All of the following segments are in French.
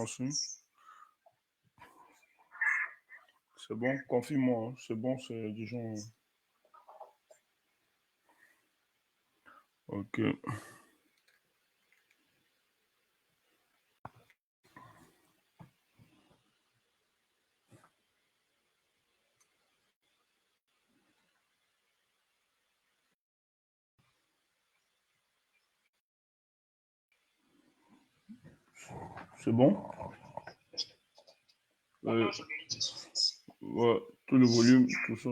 aussi. C'est bon, confirme-moi. Hein. C'est bon, c'est disons. Ok, c'est bon. Euh, ouais, tout le volume, tout ça.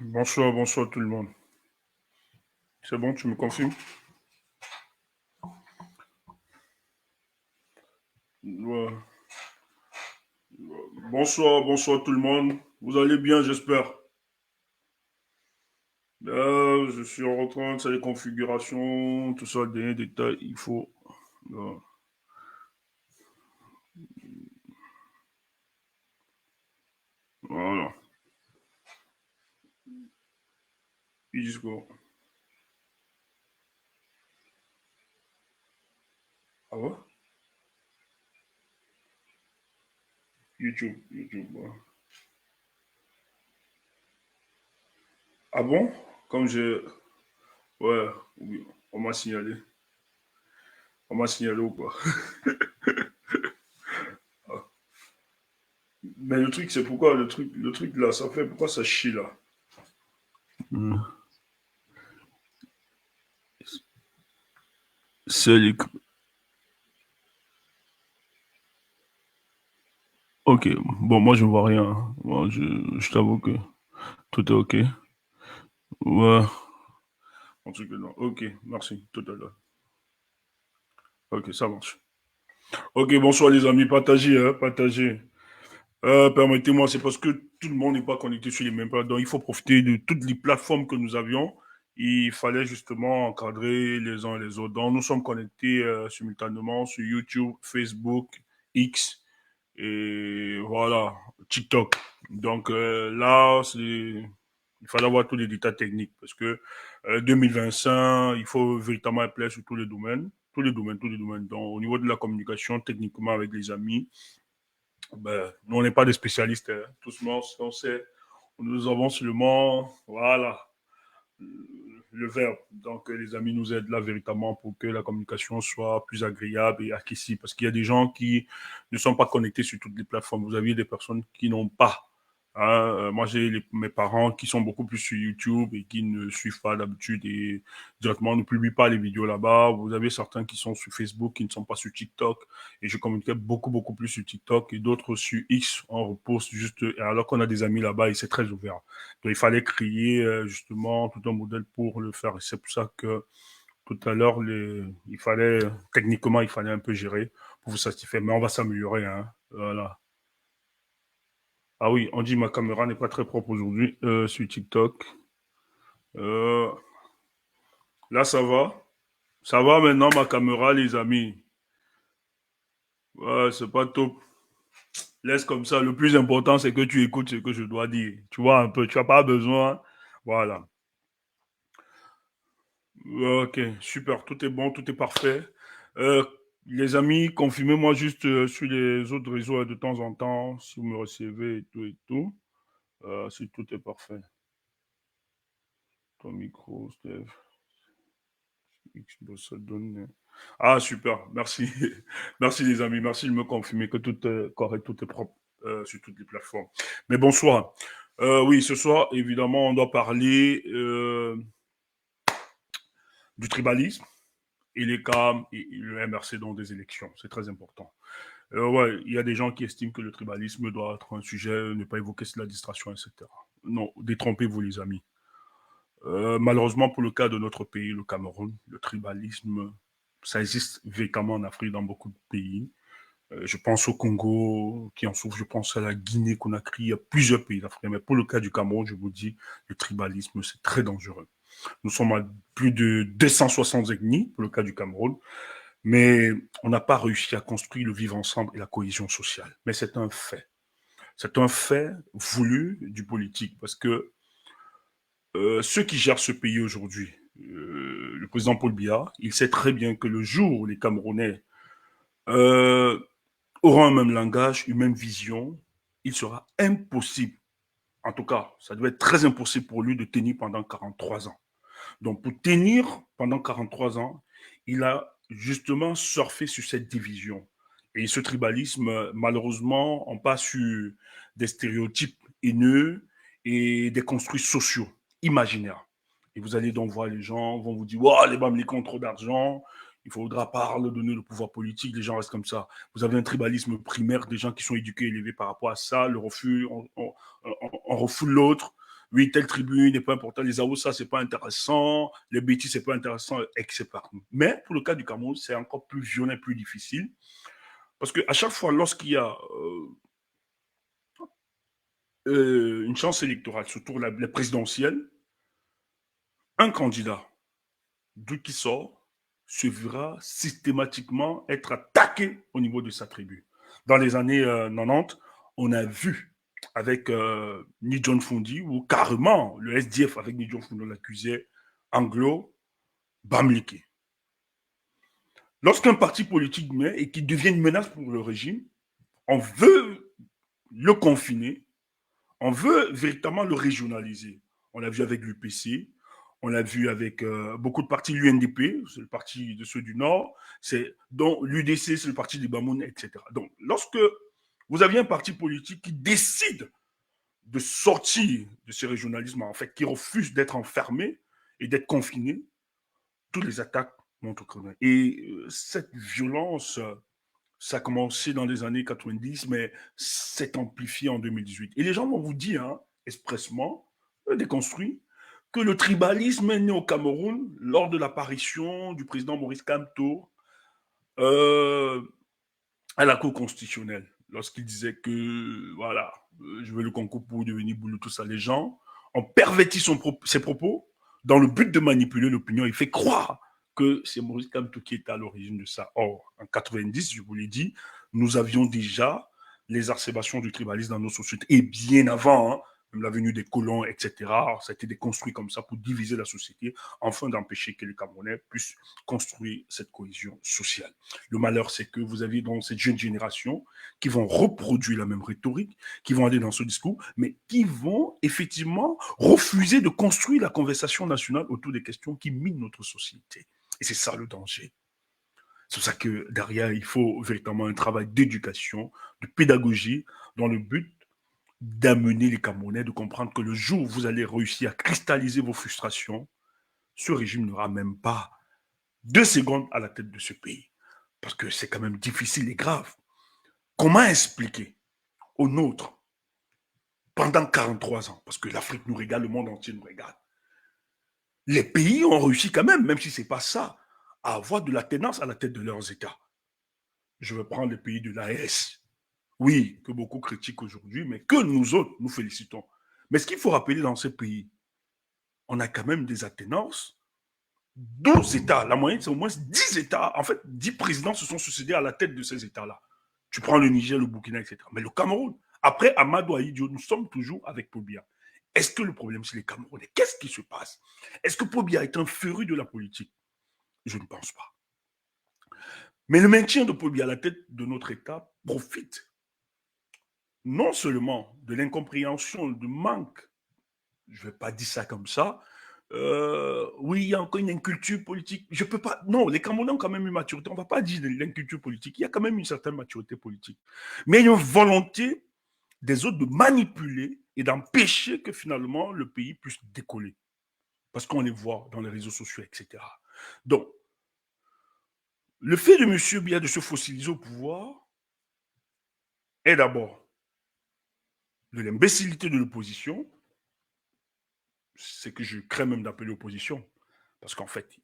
Bonsoir, bonsoir tout le monde. C'est bon, tu me confirmes? Ouais. Bonsoir, bonsoir tout le monde. Vous allez bien, j'espère. Je suis en train de faire les configurations, tout ça, des détails, il faut. Voilà. Puis jusqu'au. Ah ouais? YouTube, YouTube. Ouais. Ah bon? Comme je. Ouais, oui, on m'a signalé. On m'a signalé ou pas? Mais le truc, c'est pourquoi le truc là, ça fait pourquoi ça chie là? Hmm. C'est les... Ok, bon, moi je vois rien. Hein. Bon, je t'avoue que tout est ok. Ouais, un truc non. Ok, merci, tout à l'heure. Ok, ça marche. Ok, bonsoir les amis, partagez, hein, partagez. Permettez-moi, c'est parce que tout le monde n'est pas connecté sur les mêmes plateformes. Donc, il faut profiter de toutes les plateformes que nous avions. Il fallait justement encadrer les uns et les autres. Donc, nous sommes connectés simultanément sur YouTube, Facebook, X et voilà, TikTok. Donc là, il fallait avoir tous les détails techniques parce que 2025, il faut véritablement être plaire sur tous les domaines, tous les domaines, tous les domaines. Donc, au niveau de la communication, techniquement avec les amis, ben, nous, on n'est pas des spécialistes. Hein. Tout ce monde, on sait, nous avons seulement, voilà, le verbe. Donc, les amis nous aident là véritablement pour que la communication soit plus agréable et accessible. Parce qu'il y a des gens qui ne sont pas connectés sur toutes les plateformes. Vous avez des personnes qui n'ont pas. Hein, moi, j'ai mes parents qui sont beaucoup plus sur YouTube et qui ne suivent pas d'habitude et directement ne publient pas les vidéos là-bas. Vous avez certains qui sont sur Facebook, qui ne sont pas sur TikTok. Et je communiquais beaucoup, beaucoup plus sur TikTok et d'autres sur X. On reposte juste, alors qu'on a des amis là-bas et c'est très ouvert. Donc, il fallait créer justement tout un modèle pour le faire. Et c'est pour ça que tout à l'heure, il fallait, techniquement, il fallait un peu gérer pour vous satisfaire. Mais on va s'améliorer. Hein. Voilà. Ah oui, on dit ma caméra n'est pas très propre aujourd'hui sur TikTok. Euh, là, ça va. Ça va maintenant, ma caméra, les amis. Ouais, c'est pas top. Laisse comme ça. Le plus important, c'est que tu écoutes ce que je dois dire. Tu vois un peu, tu n'as pas besoin. Voilà. Ok, super, tout est bon, tout est parfait. Euh, les amis, confirmez-moi juste sur les autres réseaux de temps en temps, si vous me recevez et tout et tout. Si tout est parfait. Ton micro, Steph, Xbox, ça donne. Ah, super, merci. Merci les amis, merci de me confirmer que tout est correct, tout est propre sur toutes les plateformes. Mais bonsoir. Oui, ce soir, évidemment, on doit parler du tribalisme et les cas et le MRC dans des élections. C'est très important. Ouais, il y a des gens qui estiment que le tribalisme doit être un sujet, ne pas évoquer la distraction, etc. Non, détrompez-vous, les amis. Malheureusement, pour le cas de notre pays, le Cameroun, le tribalisme, ça existe véritablement en Afrique, dans beaucoup de pays. Je pense au Congo qui en souffre, je pense à la Guinée-Conakry, il y a plusieurs pays d'Afrique. Mais pour le cas du Cameroun, je vous dis, le tribalisme, c'est très dangereux. Nous sommes à plus de 260 ethnies pour le cas du Cameroun, mais on n'a pas réussi à construire le vivre ensemble et la cohésion sociale. Mais c'est un fait. C'est un fait voulu du politique parce que ceux qui gèrent ce pays aujourd'hui, le président Paul Biya, il sait très bien que le jour où les Camerounais euh, auront un même langage, une même vision, il sera impossible, en tout cas, ça doit être très impossible pour lui de tenir pendant 43 ans. Donc, pour tenir pendant 43 ans, il a justement surfé sur cette division. Et ce tribalisme, malheureusement, on passe sur des stéréotypes haineux et des construits sociaux imaginaires. Et vous allez donc voir les gens vont vous dire, oh, les Bamileke ont trop d'argent, il faudra pas leur donner le pouvoir politique, les gens restent comme ça. Vous avez un tribalisme primaire, des gens qui sont éduqués, élevés par rapport à ça, le refus, on refoule l'autre. Oui, telle tribu n'est pas important, les Aoussa, c'est pas intéressant, les bêtises, c'est pas intéressant, etc. Mais pour le cas du Cameroun, c'est encore plus violent, plus difficile. Parce qu'à chaque fois, lorsqu'il y a une chance électorale, surtout la présidentielle, un candidat, d'où qu'il sort, se verra systématiquement être attaqué au niveau de sa tribu. Dans les années 90, on a vu avec Ni John Fundi, où carrément le SDF avec Ni John Fundi l'accusait anglo Bamileke. Lorsqu'un parti politique naît et qui devient une menace pour le régime, on veut le confiner, on veut véritablement le régionaliser. On l'a vu avec l'UPC, on l'a vu avec beaucoup de partis, l'UNDP, c'est le parti de ceux du Nord, dont l'UDC, c'est le parti des Bamoun, etc. Donc, lorsque vous aviez un parti politique qui décide de sortir de ce régionalisme, en fait, qui refuse d'être enfermé et d'être confiné, toutes les attaques montent au créneau. Et cette violence, ça a commencé dans les années 90, mais s'est amplifié en 2018. Et les gens vont vous dire, hein, expressement, déconstruit, que le tribalisme est né au Cameroun lors de l'apparition du président Maurice Kamto euh, à la Cour constitutionnelle, lorsqu'il disait que, voilà, je veux le concours pour devenir boulot, tout ça. Les gens ont perverti ses propos dans le but de manipuler l'opinion. Il fait croire que c'est Maurice Kamto qui est à l'origine de ça. Or, en 90, je vous l'ai dit, nous avions déjà les arsébations du tribalisme dans nos sociétés. Et bien avant, hein, même la venue des colons, etc., ça a été déconstruit comme ça pour diviser la société, afin d'empêcher que les Camerounais puissent construire cette cohésion sociale. Le malheur, c'est que vous avez dans cette jeune génération qui vont reproduire la même rhétorique, qui vont aller dans ce discours, mais qui vont effectivement refuser de construire la conversation nationale autour des questions qui minent notre société. Et c'est ça le danger. C'est pour ça que derrière, il faut véritablement un travail d'éducation, de pédagogie, dans le but d'amener les Camerounais, de comprendre que le jour où vous allez réussir à cristalliser vos frustrations, ce régime n'aura même pas 2 secondes à la tête de ce pays. Parce que c'est quand même difficile et grave. Comment expliquer aux nôtres, pendant 43 ans, parce que l'Afrique nous regarde, le monde entier nous regarde, les pays ont réussi quand même, même si ce n'est pas ça, à avoir de la tenance à la tête de leurs États. Je vais prendre les pays de l'AES. Oui, que beaucoup critiquent aujourd'hui, mais que nous autres, nous félicitons. Mais ce qu'il faut rappeler dans ces pays, on a quand même des attenances. 12 États, la moyenne, c'est au moins 10 États. En fait, 10 présidents se sont succédés à la tête de ces États-là. Tu prends le Niger, le Burkina, etc. Mais le Cameroun, après Amadou Ahidjo, nous sommes toujours avec Pobia. Est-ce que le problème, c'est les Camerounais? Qu'est-ce qui se passe? Est-ce que Pobia est un féru de la politique? Je ne pense pas. Mais le maintien de Pobia à la tête de notre État profite non seulement de l'incompréhension, du manque, je ne vais pas dire ça comme ça, oui, il y a encore une inculture politique. Je peux pas. Non, les Camerounais ont quand même une maturité. On ne va pas dire de l'inculture politique. Il y a quand même une certaine maturité politique. Mais il y a une volonté des autres de manipuler et d'empêcher que finalement le pays puisse décoller. Parce qu'on les voit dans les réseaux sociaux, etc. Donc, le fait de M. Biya de se fossiliser au pouvoir est d'abord de l'imbécilité de l'opposition, c'est que je crains même d'appeler opposition, parce qu'en fait,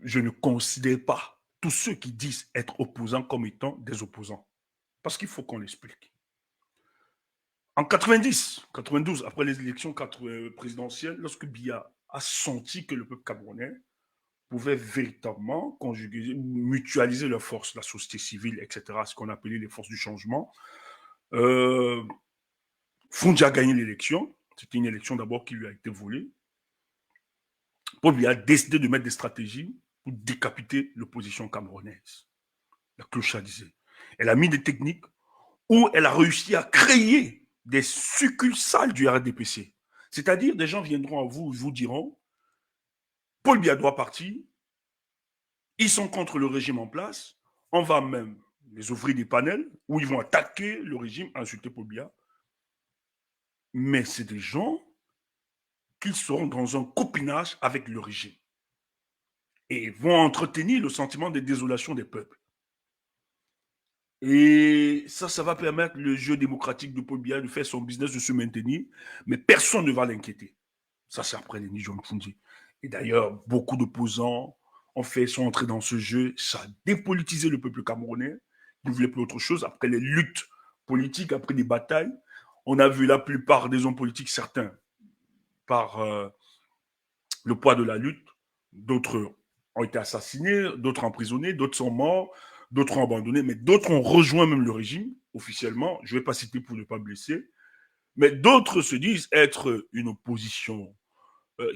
je ne considère pas tous ceux qui disent être opposants comme étant des opposants. Parce qu'il faut qu'on l'explique. En 90, 92, après les élections présidentielles, lorsque Biya a senti que le peuple camerounais pouvait véritablement conjuguer, mutualiser leurs forces, la société civile, etc., ce qu'on appelait les forces du changement, euh, Foundia a gagné l'élection. C'était une élection d'abord qui lui a été volée. Paul Biya a décidé de mettre des stratégies pour décapiter l'opposition camerounaise, la clochardisée. Elle a mis des techniques où elle a réussi à créer des succursales du RDPC. C'est-à-dire, des gens viendront à vous, vous diront, Paul Biya doit partir, ils sont contre le régime en place, on va même les ouvrir des panels où ils vont attaquer le régime, insulter Paul Biya. Mais c'est des gens qui seront dans un copinage avec le régime et vont entretenir le sentiment de désolation des peuples. Et ça va permettre le jeu démocratique de Paul Biya de faire son business, de se maintenir, mais personne ne va l'inquiéter. Ça, c'est après les John Fundi. Et d'ailleurs, beaucoup d'opposants sont entrés dans ce jeu. Ça a dépolitisé le peuple camerounais. Ils ne voulaient plus autre chose. Après les luttes politiques, après les batailles, on a vu la plupart des hommes politiques, certains, par le poids de la lutte. D'autres ont été assassinés, d'autres emprisonnés, d'autres sont morts, d'autres ont abandonné, mais d'autres ont rejoint même le régime, officiellement. Je ne vais pas citer pour ne pas blesser. Mais d'autres se disent être une opposition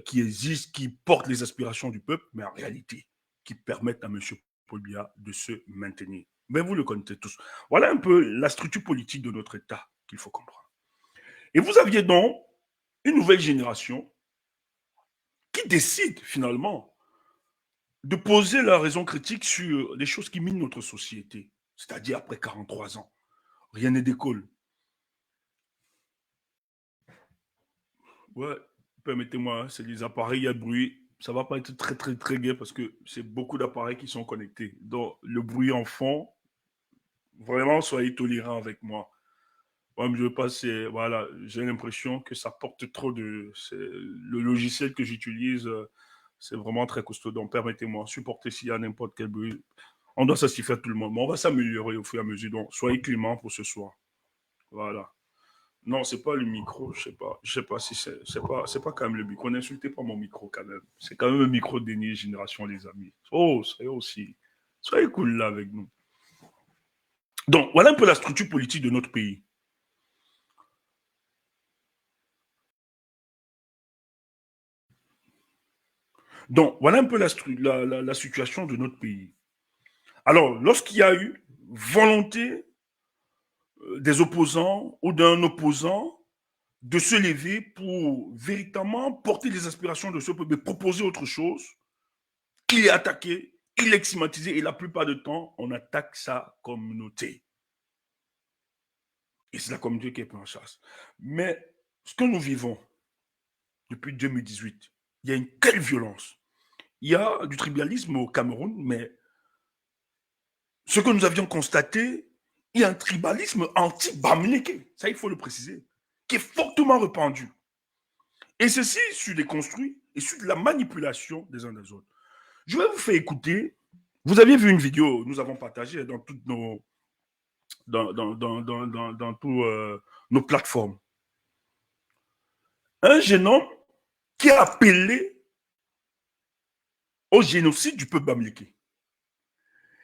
qui existe, qui porte les aspirations du peuple, mais en réalité, qui permettent à M. Paul Biya de se maintenir. Mais vous le connaissez tous. Voilà un peu la structure politique de notre État qu'il faut comprendre. Et vous aviez donc une nouvelle génération qui décide finalement de poser la raison critique sur les choses qui minent notre société, c'est-à-dire après 43 ans. Rien n'est d'école. Ouais, permettez-moi, c'est les appareils, il y a de bruit. Ça va pas être très, très, très gai parce que c'est beaucoup d'appareils qui sont connectés. Donc, le bruit en fond, vraiment, soyez tolérants avec moi. Ouais, je passe, voilà, j'ai l'impression que ça porte trop de. Le logiciel que j'utilise, c'est vraiment très costaud. Donc, permettez-moi, supportez s'il y a n'importe quel bruit. On doit satisfaire tout le monde. Mais on va s'améliorer au fur et à mesure. Donc, soyez clément pour ce soir. Voilà. Non, c'est pas le micro, je sais pas si c'est pas quand même le micro. N'insultez pas mon micro quand même. C'est quand même un micro dernière génération, les amis. Oh, soyez aussi, soyez cool là avec nous. Donc, voilà un peu la structure politique de notre pays. Donc, voilà un peu la situation de notre pays. Alors, lorsqu'il y a eu volonté des opposants ou d'un opposant de se lever pour véritablement porter les aspirations de ce peuple, de proposer autre chose, il est attaqué, il est stigmatisé et la plupart du temps, on attaque sa communauté. Et c'est la communauté qui est prise en chasse. Mais ce que nous vivons depuis 2018, il y a une telle violence. Il y a du tribalisme au Cameroun, mais ce que nous avions constaté, il y a un tribalisme anti-Bamileke, ça il faut le préciser, qui est fortement répandu. Et ceci sur des construits et sur de la manipulation des uns des autres. Je vais vous faire écouter. Vous aviez vu une vidéo, nous avons partagé dans toutes dans tous nos plateformes. Un jeune homme qui a appelé au génocide du peuple bamileke.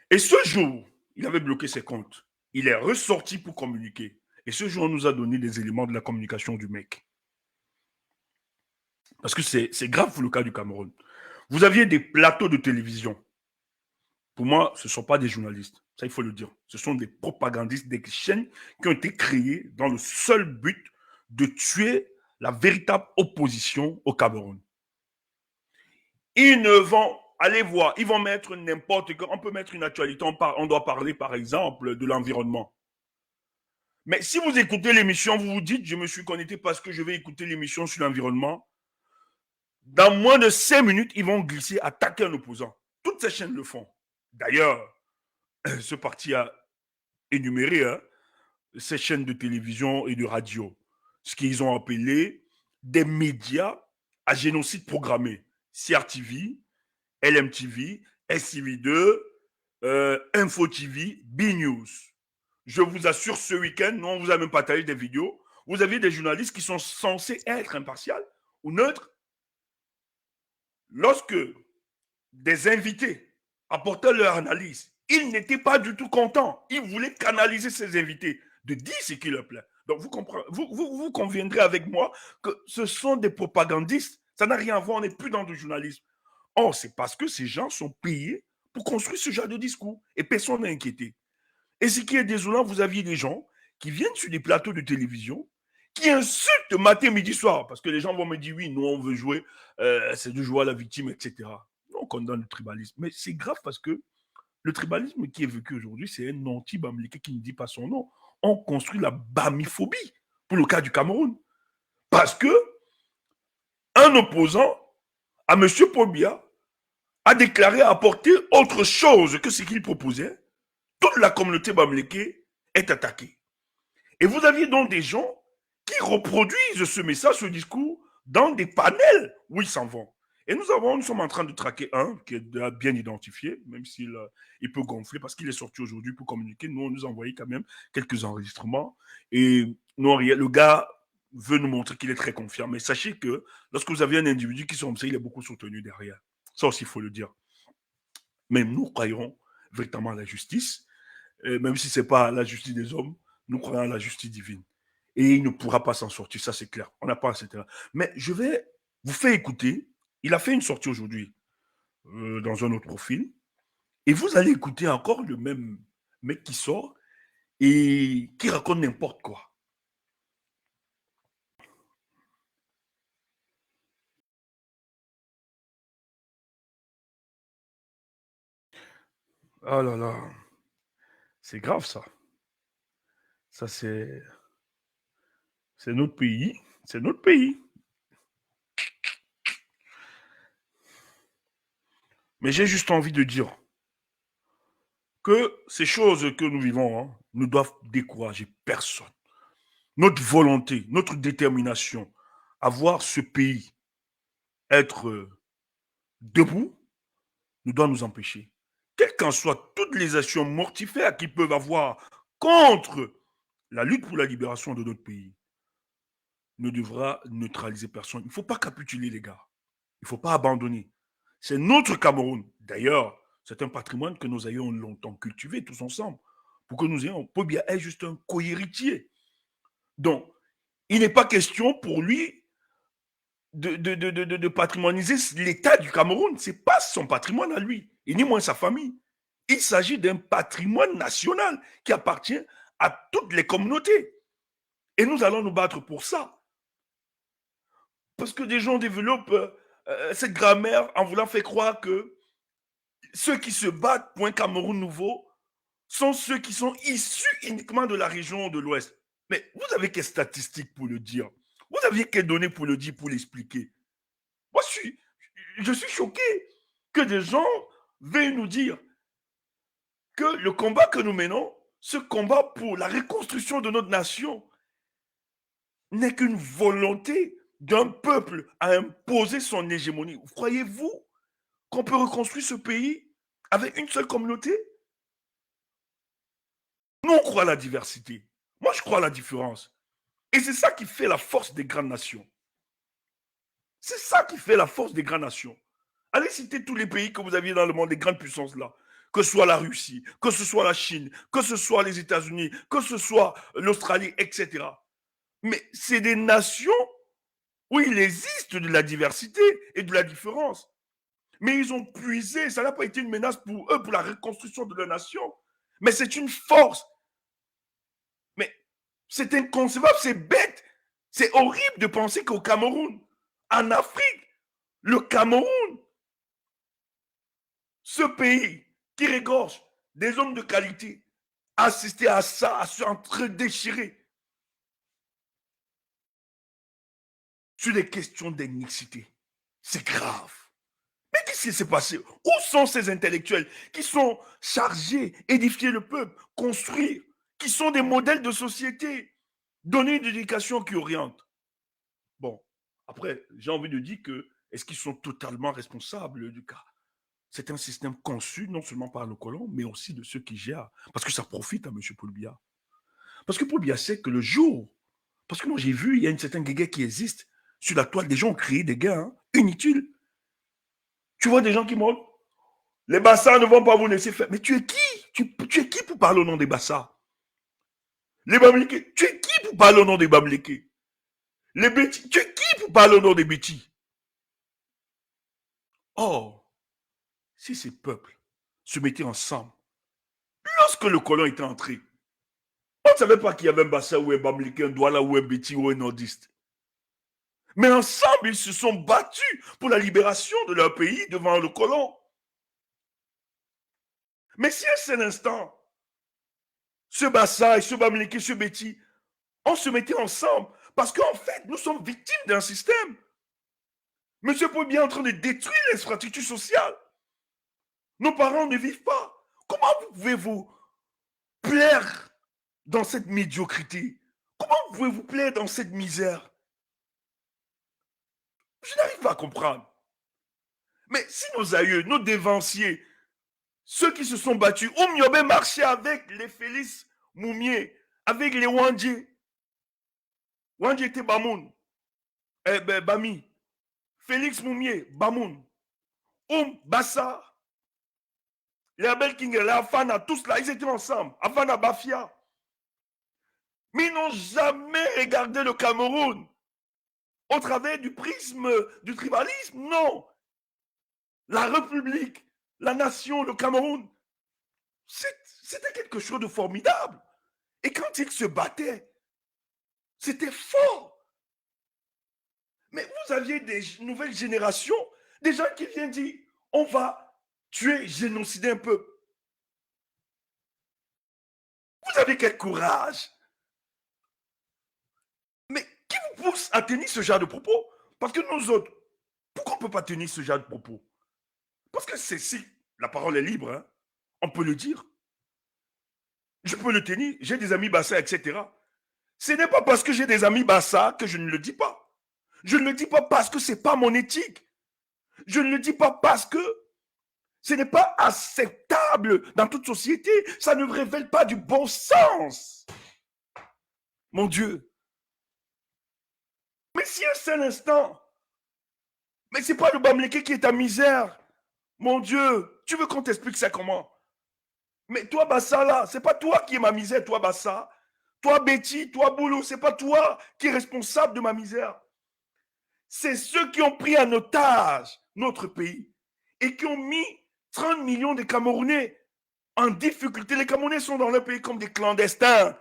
Et ce jour, il avait bloqué ses comptes. Il est ressorti pour communiquer. Et ce jour, on nous a donné les éléments de la communication du mec. Parce que c'est grave pour le cas du Cameroun. Vous aviez des plateaux de télévision. Pour moi, ce ne sont pas des journalistes. Ça, il faut le dire. Ce sont des propagandistes, des chaînes qui ont été créées dans le seul but de tuer la véritable opposition au Cameroun. Ils ne vont aller voir, ils vont mettre n'importe quoi. On peut mettre une actualité, on doit parler par exemple de l'environnement. Mais si vous écoutez l'émission, vous vous dites, je me suis connecté parce que je vais écouter l'émission sur l'environnement. Dans moins de 5 minutes, ils vont glisser, attaquer un opposant. Toutes ces chaînes le font. D'ailleurs, ce parti a énumérer hein, ces chaînes de télévision et de radio. Ce qu'ils ont appelé des médias à génocide programmé. CRTV, LMTV, STV2, Info TV, B-News. Je vous assure, ce week-end, nous, on vous a même partagé des vidéos. Vous avez des journalistes qui sont censés être impartials ou neutres. Lorsque des invités apportaient leur analyse, ils n'étaient pas du tout contents. Ils voulaient canaliser ces invités de dire ce qui leur plaît. Donc, vous conviendrez avec moi que ce sont des propagandistes. Ça n'a rien à voir, on n'est plus dans le journalisme. Or, c'est parce que ces gens sont payés pour construire ce genre de discours. Et personne n'est inquiété. Et ce qui est désolant, vous aviez des gens qui viennent sur des plateaux de télévision, qui insultent matin, midi, soir. Parce que les gens vont me dire, oui, nous, on veut jouer, c'est de jouer à la victime, etc. On condamne le tribalisme. Mais c'est grave parce que le tribalisme qui est vécu aujourd'hui, c'est un anti-bamileke qui ne dit pas son nom. On construit la bamiphobie pour le cas du Cameroun. Parce que un opposant à M. Paul Biya a déclaré apporter autre chose que ce qu'il proposait. Toute la communauté bamileke est attaquée. Et vous aviez donc des gens qui reproduisent ce message, ce discours, dans des panels où ils s'en vont. Et nous sommes en train de traquer un qui est bien identifié, même s'il il peut gonfler parce qu'il est sorti aujourd'hui pour communiquer. Nous, on nous a envoyé quand même quelques enregistrements. Et nous, le gars veut nous montrer qu'il est très confiant. Mais sachez que lorsque vous avez un individu qui sont comme ça, il est beaucoup soutenu derrière. Ça aussi, il faut le dire. Mais nous croyons véritablement à la justice, même si ce n'est pas la justice des hommes, nous croyons à la justice divine. Et il ne pourra pas s'en sortir, ça c'est clair. On n'a pas, etc. Mais je vais vous faire écouter. Il a fait une sortie aujourd'hui dans un autre profil. Et vous allez écouter encore le même mec qui sort et qui raconte n'importe quoi. Oh là là, c'est grave ça. Ça c'est notre pays. C'est notre pays. Mais j'ai juste envie de dire que ces choses que nous vivons hein, ne doivent décourager personne. Notre volonté, notre détermination à voir ce pays être debout ne doit nous empêcher. Quelles qu'en soient toutes les actions mortifères qu'ils peuvent avoir contre la lutte pour la libération de notre pays, ne devra neutraliser personne. Il ne faut pas capituler, les gars. Il ne faut pas abandonner. C'est notre Cameroun. D'ailleurs, c'est un patrimoine que nous ayons longtemps cultivé tous ensemble. Pour que nous ayons. Pobia est juste un co-héritier. Donc, il n'est pas question pour lui de patrimoniser l'État du Cameroun. Ce n'est pas son patrimoine à lui, et ni moins sa famille. Il s'agit d'un patrimoine national qui appartient à toutes les communautés. Et nous allons nous battre pour ça. Parce que des gens développent cette grammaire en voulant faire croire que ceux qui se battent pour un Cameroun nouveau sont ceux qui sont issus uniquement de la région de l'Ouest. Mais vous avez quelles statistiques pour le dire? Vous aviez quelles données pour le dire, pour l'expliquer? Moi, je suis choqué que des gens veuillent nous dire que le combat que nous menons, ce combat pour la reconstruction de notre nation, n'est qu'une volonté d'un peuple à imposer son hégémonie. Croyez-vous qu'on peut reconstruire ce pays avec une seule communauté? Nous, on croit à la diversité. Moi, je crois à la différence. Et c'est ça qui fait la force des grandes nations. C'est ça qui fait la force des grandes nations. Allez citer tous les pays que vous aviez dans le monde, les grandes puissances là. Que ce soit la Russie, que ce soit la Chine, que ce soit les États-Unis, que ce soit l'Australie, etc. Mais c'est des nations où il existe de la diversité et de la différence. Mais ils ont puisé, ça n'a pas été une menace pour eux, pour la reconstruction de leur nation. Mais c'est une force. Mais c'est inconcevable, c'est bête. C'est horrible de penser qu'au Cameroun, en Afrique, le Cameroun, ce pays qui regorge des hommes de qualité, assister à ça, à se entre-déchirer sur des questions d'ethnicité. C'est grave. Mais qu'est-ce qui s'est passé? Où sont ces intellectuels qui sont chargés d'édifier le peuple, construire qui sont des modèles de société. Donner une éducation qui oriente. Bon, après, j'ai envie de dire que, est-ce qu'ils sont totalement responsables du cas? C'est un système conçu non seulement par le colon, mais aussi de ceux qui gèrent. Parce que ça profite à M. Paul Biya. Parce que Paul Biya sait que le jour, parce que moi j'ai vu, il y a une certaine guéguerre qui existe. Sur la toile, des gens ont créé des guerres inutiles. Tu vois des gens qui montent. Les Bassas ne vont pas vous laisser faire. Mais tu es qui tu es qui pour parler au nom des Bassas? Les Bamileke, tu es qui pour parler au nom des Bamileke? Les Bétis, tu es qui pour parler au nom des Bétis? Or, si ces peuples se mettaient ensemble, lorsque le colon était entré, on ne savait pas qu'il y avait un Bassa ou un Bamileke, un Douala ou un Béti ou un Nordiste. Mais ensemble, ils se sont battus pour la libération de leur pays devant le colon. Mais si à cet instant, ce Bassa et ce Bamileke, ce Béti, on se mettait ensemble, parce qu'en fait, nous sommes victimes d'un système. Monsieur Paul Biya est en train de détruire l'infrastructure sociale. Nos parents ne vivent pas. Comment pouvez-vous plaire dans cette médiocrité? Comment pouvez-vous plaire dans cette misère? Je n'arrive pas à comprendre. Mais si nos aïeux, nos dévanciers, ceux qui se sont battus, Oumyobé marchait avec les Félix Moumier, avec les Wandje. Wandje était Bamoun. Bami. Félix Moumier, Bamoun. Bassa. Les Abel King, les Afana, tous là, ils étaient ensemble. Afana Bafia. Mais ils n'ont jamais regardé le Cameroun au travers du prisme du tribalisme. Non. La République, la nation, le Cameroun, c'était quelque chose de formidable. Et quand ils se battaient, c'était fort. Mais vous aviez des nouvelles générations, des gens qui viennent dire, on va tuer, génocider un peuple. Vous avez quel courage? Mais qui vous pousse à tenir ce genre de propos? Parce que nous autres, pourquoi on ne peut pas tenir ce genre de propos? Parce que c'est si, la parole est libre, hein, on peut le dire. Je peux le tenir, j'ai des amis Bassa, etc. Ce n'est pas parce que j'ai des amis Bassa que je ne le dis pas. Je ne le dis pas parce que ce n'est pas mon éthique. Je ne le dis pas parce que ce n'est pas acceptable dans toute société. Ça ne révèle pas du bon sens. Mon Dieu. Mais si un seul instant, mais c'est pas le Bamileke qui est ta misère. Mon Dieu, tu veux qu'on t'explique ça comment? Mais toi, Bassa, là, c'est pas toi qui es ma misère, toi, Bassa. Toi, Betty, toi, Boulou, c'est pas toi qui es responsable de ma misère. C'est ceux qui ont pris en otage notre pays et qui ont mis 30 millions de Camerounais en difficulté. Les Camerounais sont dans leur pays comme des clandestins.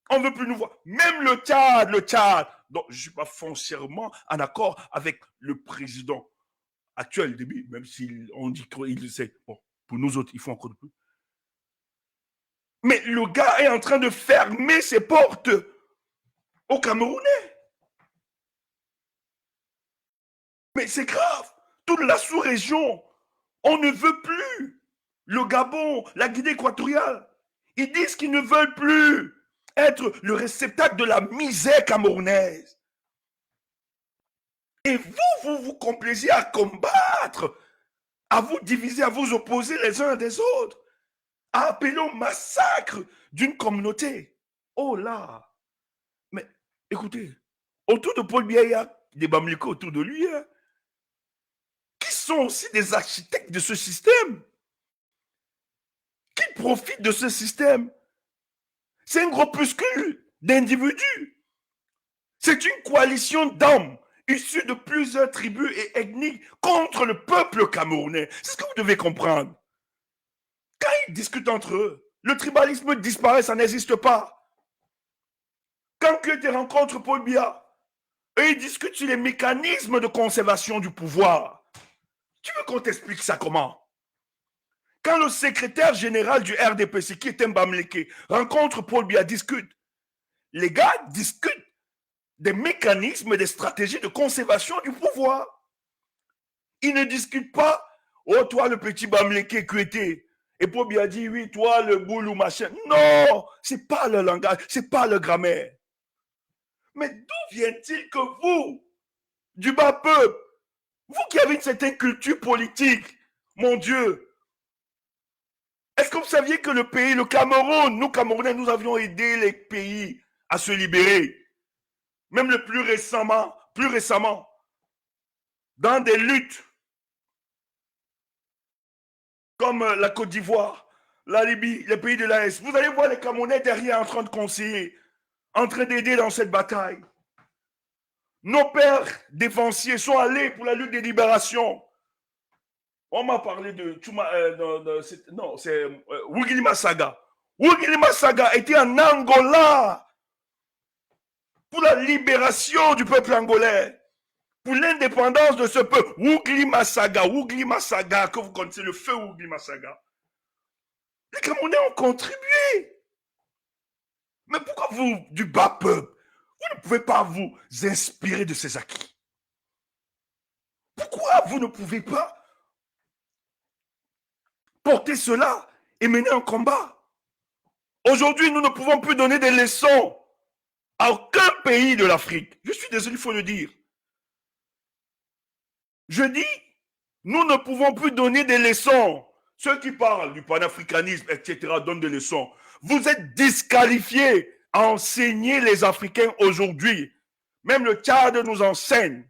On ne veut plus nous voir. Même le Tchad. Donc, je ne suis pas foncièrement en accord avec le président actuel, même si on dit qu'il le sait. Bon, pour nous autres, il faut encore plus. Mais le gars est en train de fermer ses portes aux Camerounais. Mais c'est grave. Toute la sous-région, on ne veut plus. Le Gabon, la Guinée équatoriale, ils disent qu'ils ne veulent plus être le réceptacle de la misère camerounaise. Et vous vous complaisez à combattre, à vous diviser, à vous opposer les uns des autres, à appeler au massacre d'une communauté. Oh là! Mais écoutez, autour de Paul Biya, il y a des Bamileke autour de lui, hein, qui sont aussi des architectes de ce système, qui profitent de ce système. C'est un groupuscule d'individus. C'est une coalition d'hommes issus de plusieurs tribus et ethnies contre le peuple camerounais. C'est ce que vous devez comprendre. Quand ils discutent entre eux, le tribalisme disparaît, ça n'existe pas. Quand tu rencontres Paul Biya, eux, ils discutent sur les mécanismes de conservation du pouvoir. Tu veux qu'on t'explique ça comment? Quand le secrétaire général du RDPC, qui est un Bamileke, rencontre Paul Biya, discute. Les gars discutent des mécanismes, des stratégies de conservation du pouvoir. Ils ne discutent pas, oh toi le petit Bamileke Kuete, Et Paul Biya dit, oui, toi, le boulou, machin. Non, c'est pas le langage, c'est pas le grammaire. Mais d'où vient-il que vous, du bas peuple, vous qui avez une certaine culture politique, mon Dieu, est-ce que vous saviez que le pays, le Cameroun, nous Camerounais, nous avions aidé les pays à se libérer, même le plus récemment, dans des luttes comme la Côte d'Ivoire, la Libye, les pays de l'AS. Vous allez voir les Camerounais derrière en train de conseiller, en train d'aider dans cette bataille. Nos pères défensiers sont allés pour la lutte des libérations. On m'a parlé de non, c'est Wigilima Saga. Wigilima Saga était en Angola pour la libération du peuple angolais, pour l'indépendance de ce peuple. Wigilima Saga, que vous connaissez, le feu Wigilima Saga. Les Camerounais ont contribué. Mais pourquoi vous, du bas peuple, vous ne pouvez pas vous inspirer de ces acquis? Pourquoi vous ne pouvez pas porter cela et mener un combat? Aujourd'hui, nous ne pouvons plus donner des leçons à aucun pays de l'Afrique. Je suis désolé, il faut le dire. Je dis, nous ne pouvons plus donner des leçons. Ceux qui parlent du panafricanisme, etc., donnent des leçons. Vous êtes disqualifiés à enseigner les Africains aujourd'hui. Même le Tchad nous enseigne.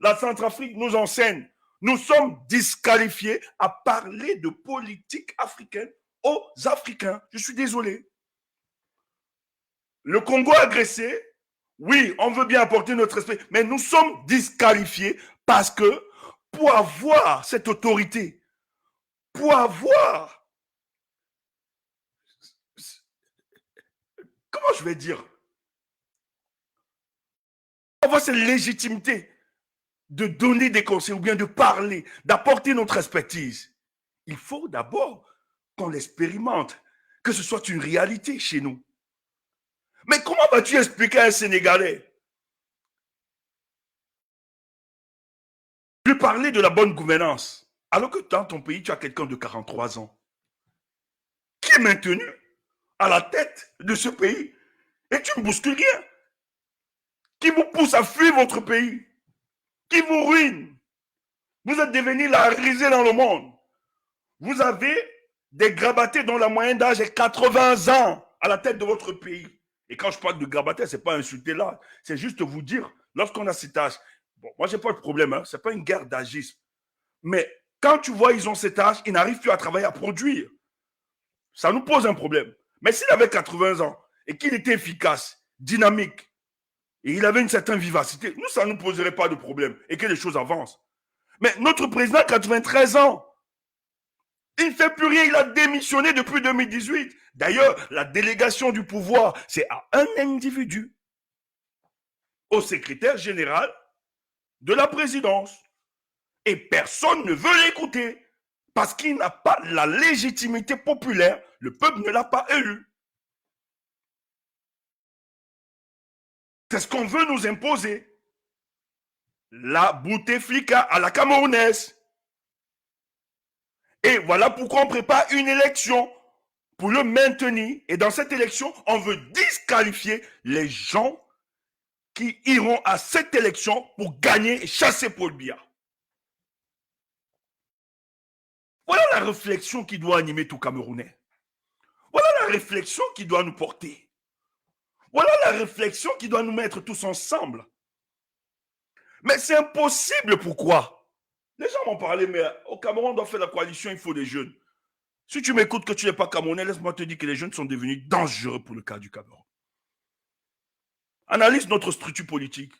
La Centrafrique nous enseigne. Nous sommes disqualifiés à parler de politique africaine aux Africains. Je suis désolé. Le Congo agressé, oui, on veut bien apporter notre respect, mais nous sommes disqualifiés parce que pour avoir cette autorité, pour avoir, comment je vais dire, pour avoir cette légitimité de donner des conseils ou bien de parler, d'apporter notre expertise, il faut d'abord qu'on l'expérimente, que ce soit une réalité chez nous. Mais comment vas-tu expliquer à un Sénégalais de parler de la bonne gouvernance alors que dans ton pays, tu as quelqu'un de 43 ans qui est maintenu à la tête de ce pays et tu ne bouscules rien, qui vous pousse à fuir votre pays, qui vous ruine. Vous êtes devenu la risée dans le monde. Vous avez des grabattés dont la moyenne d'âge est 80 ans à la tête de votre pays. Et quand je parle de grabattés, ce n'est pas insulter là, c'est juste vous dire, lorsqu'on a cet âge, bon, moi, je n'ai pas de problème, hein, ce n'est pas une guerre d'agisme. Mais quand tu vois ils ont cet âge, ils n'arrivent plus à travailler, à produire. Ça nous pose un problème. Mais s'il avait 80 ans et qu'il était efficace, dynamique, et il avait une certaine vivacité, nous, ça ne nous poserait pas de problème et que les choses avancent. Mais notre président a 93 ans. Il ne fait plus rien, il a démissionné depuis 2018. D'ailleurs, la délégation du pouvoir, c'est à un individu, au secrétaire général de la présidence. Et personne ne veut l'écouter parce qu'il n'a pas la légitimité populaire. Le peuple ne l'a pas élu. C'est ce qu'on veut nous imposer. La Bouteflika à la camerounaise. Et voilà pourquoi on prépare une élection pour le maintenir. Et dans cette élection, on veut disqualifier les gens qui iront à cette élection pour gagner et chasser Paul Biya. Voilà la réflexion qui doit animer tout Camerounais. Voilà la réflexion qui doit nous porter. Voilà la réflexion qui doit nous mettre tous ensemble. Mais c'est impossible, pourquoi? Les gens m'ont parlé, mais au Cameroun, on doit faire la coalition, il faut des jeunes. Si tu m'écoutes que tu n'es pas Camerounais, laisse-moi te dire que les jeunes sont devenus dangereux pour le cas du Cameroun. Analyse notre structure politique.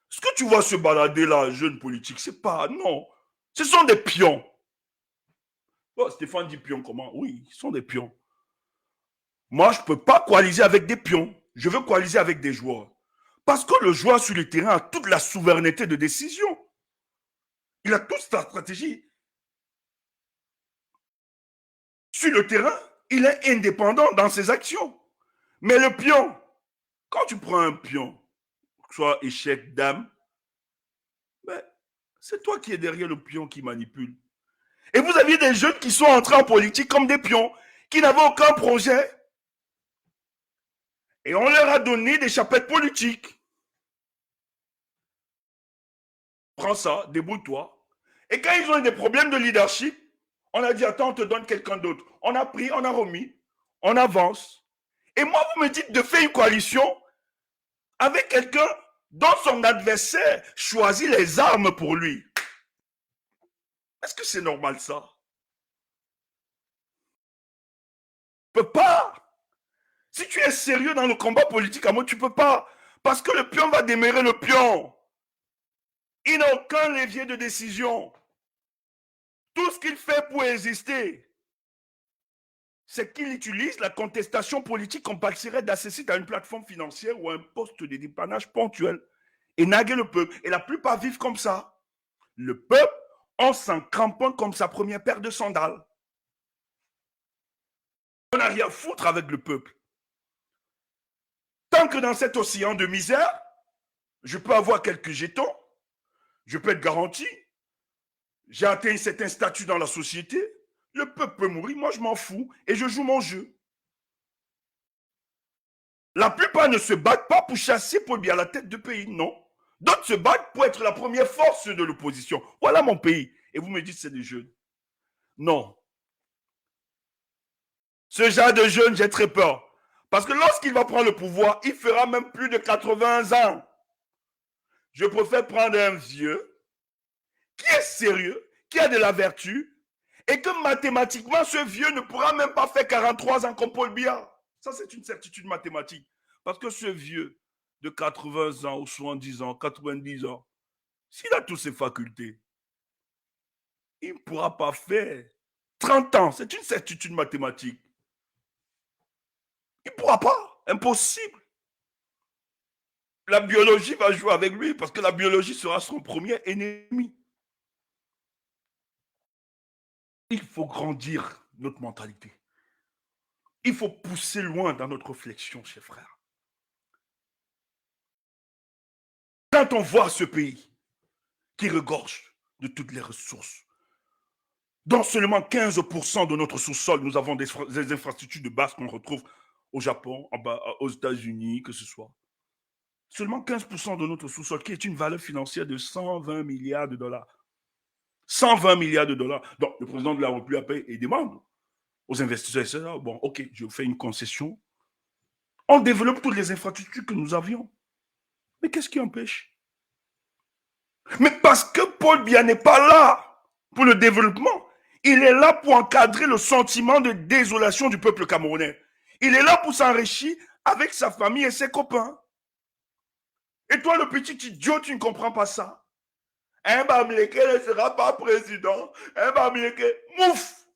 Ce que tu vois se balader là, jeunes politiques, c'est pas, non. Ce sont des pions. Oh, Stéphane dit pions comment? Oui, ils sont des pions. Moi, je ne peux pas coaliser avec des pions. Je veux coaliser avec des joueurs. Parce que le joueur sur le terrain a toute la souveraineté de décision. Il a toute sa stratégie. Sur le terrain, il est indépendant dans ses actions. Mais le pion, quand tu prends un pion, soit échec, dame, ben, c'est toi qui es derrière le pion qui manipule. Et vous aviez des jeunes qui sont entrés en politique comme des pions, qui n'avaient aucun projet. Et on leur a donné des chapettes politiques. Prends ça, débrouille-toi. Et quand ils ont eu des problèmes de leadership, on a dit, attends, on te donne quelqu'un d'autre. On a pris, on a remis, on avance. Et moi, vous me dites de faire une coalition avec quelqu'un dont son adversaire choisit les armes pour lui. Est-ce que c'est normal ça? Tu peux pas. Si tu es sérieux dans le combat politique, à moi, tu peux pas. Parce que le pion va démarrer le pion. Il n'a aucun levier de décision. Tout ce qu'il fait pour exister, c'est qu'il utilise la contestation politique qu'on passerait d'accéder à une plateforme financière ou à un poste de dépannage ponctuel et naguer le peuple. Et la plupart vivent comme ça. Le peuple, on s'en cramponne comme sa première paire de sandales. On n'a rien à foutre avec le peuple. Tant que dans cet océan de misère, je peux avoir quelques jetons, je peux être garanti, j'ai atteint un certain statut dans la société, le peuple peut mourir, moi je m'en fous et je joue mon jeu. La plupart ne se battent pas pour chasser Paul Biya à la tête de pays, non. D'autres se battent pour être la première force de l'opposition. Voilà mon pays. Et vous me dites c'est des jeunes. Non. Ce genre de jeunes, j'ai très peur. Parce que lorsqu'il va prendre le pouvoir, il fera même plus de 80 ans. Je préfère prendre un vieux qui est sérieux, qui a de la vertu, et que mathématiquement, ce vieux ne pourra même pas faire 43 ans comme Paul Biya. Ça, c'est une certitude mathématique. Parce que ce vieux de 80 ans ou 70 ans, 90 ans, s'il a toutes ses facultés, il ne pourra pas faire 30 ans. C'est une certitude mathématique. Il ne pourra pas. Impossible. La biologie va jouer avec lui parce que la biologie sera son premier ennemi. Il faut grandir notre mentalité. Il faut pousser loin dans notre réflexion, chers frères. Quand on voit ce pays qui regorge de toutes les ressources, dans seulement 15% de notre sous-sol, nous avons des infrastructures de base qu'on retrouve au Japon, aux États-Unis, que ce soit. Seulement 15% de notre sous-sol, qui est une valeur financière de 120 milliards de dollars. 120 milliards de dollars. Donc, le président de la République a payé et demande aux investisseurs, bon, ok, je fais une concession. On développe toutes les infrastructures que nous avions. Mais qu'est-ce qui empêche? Mais parce que Paul Biya n'est pas là pour le développement. Il est là pour encadrer le sentiment de désolation du peuple camerounais. Il est là pour s'enrichir avec sa famille et ses copains. Et toi, le petit idiot, tu ne comprends pas ça. Un Bamileke ne sera pas président. Un Bamileke, mouf!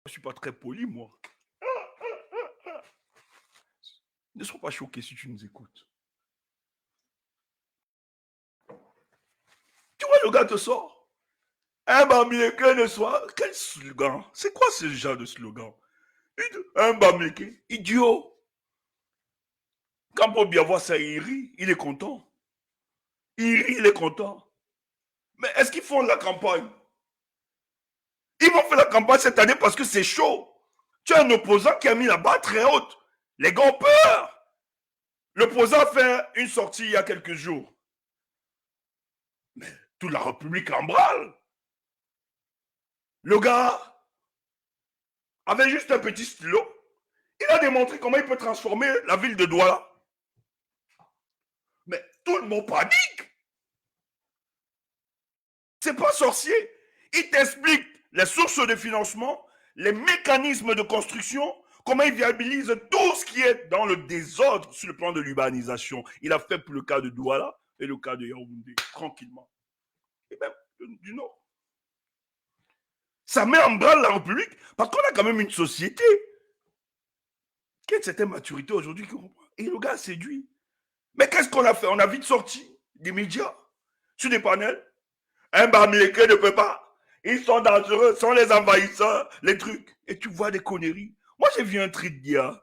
Je ne suis pas très poli, moi. Ne sois pas choqué si tu nous écoutes. Tu vois, le gars te sort. Un Bamileke ne soit. Quel slogan? C'est quoi ce genre de slogan? Un Bamileke, idiot. Quand Paul Biya voit ça, il rit, il est content. Il rit, il est content. Mais est-ce qu'ils font la campagne? Ils vont faire la campagne cette année parce que c'est chaud. Tu as un opposant qui a mis la barre très haute. Les gars ont peur. L'opposant a fait une sortie il y a quelques jours. Mais toute la République en branle. Le gars avait juste un petit stylo. Il a démontré comment il peut transformer la ville de Douala. Mais tout le monde panique. C'est pas sorcier. Il t'explique les sources de financement, les mécanismes de construction, comment il viabilise tout ce qui est dans le désordre sur le plan de l'urbanisation. Il a fait pour le cas de Douala et le cas de Yaoundé, tranquillement. Et même du Nord. Ça met en branle la République parce qu'on a quand même une société qui a une certaine maturité aujourd'hui. Et le gars a séduit. Mais qu'est-ce qu'on a fait? On a vite sorti des médias sur des panels. Un Bamileke ne peut pas. Ils sont dangereux, sont les envahisseurs, les trucs. Et tu vois des conneries. Moi, j'ai vu un tweet d'hier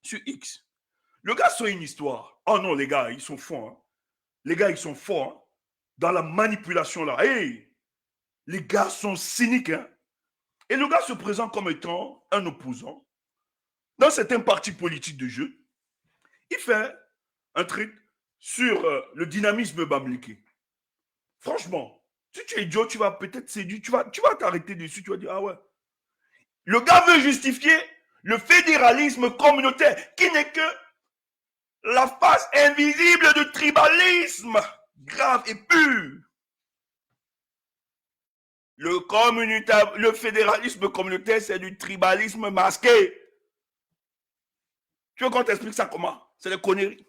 sur X. Le gars sort une histoire. Oh non, les gars, ils sont forts. Hein. Les gars, ils sont forts hein, dans la manipulation là. Hey, Les gars sont cyniques. Hein? Et le gars se présente comme étant un opposant. Dans certains partis politiques de jeu, il fait un truc sur le dynamisme bamliké. Franchement, si tu es idiot, tu vas peut-être séduire, tu vas t'arrêter dessus, tu vas dire, ah ouais. Le gars veut justifier le fédéralisme communautaire, qui n'est que la face invisible du tribalisme, grave et pur. Le fédéralisme communautaire, c'est du tribalisme masqué. Tu veux qu'on t'explique ça comment? C'est des conneries.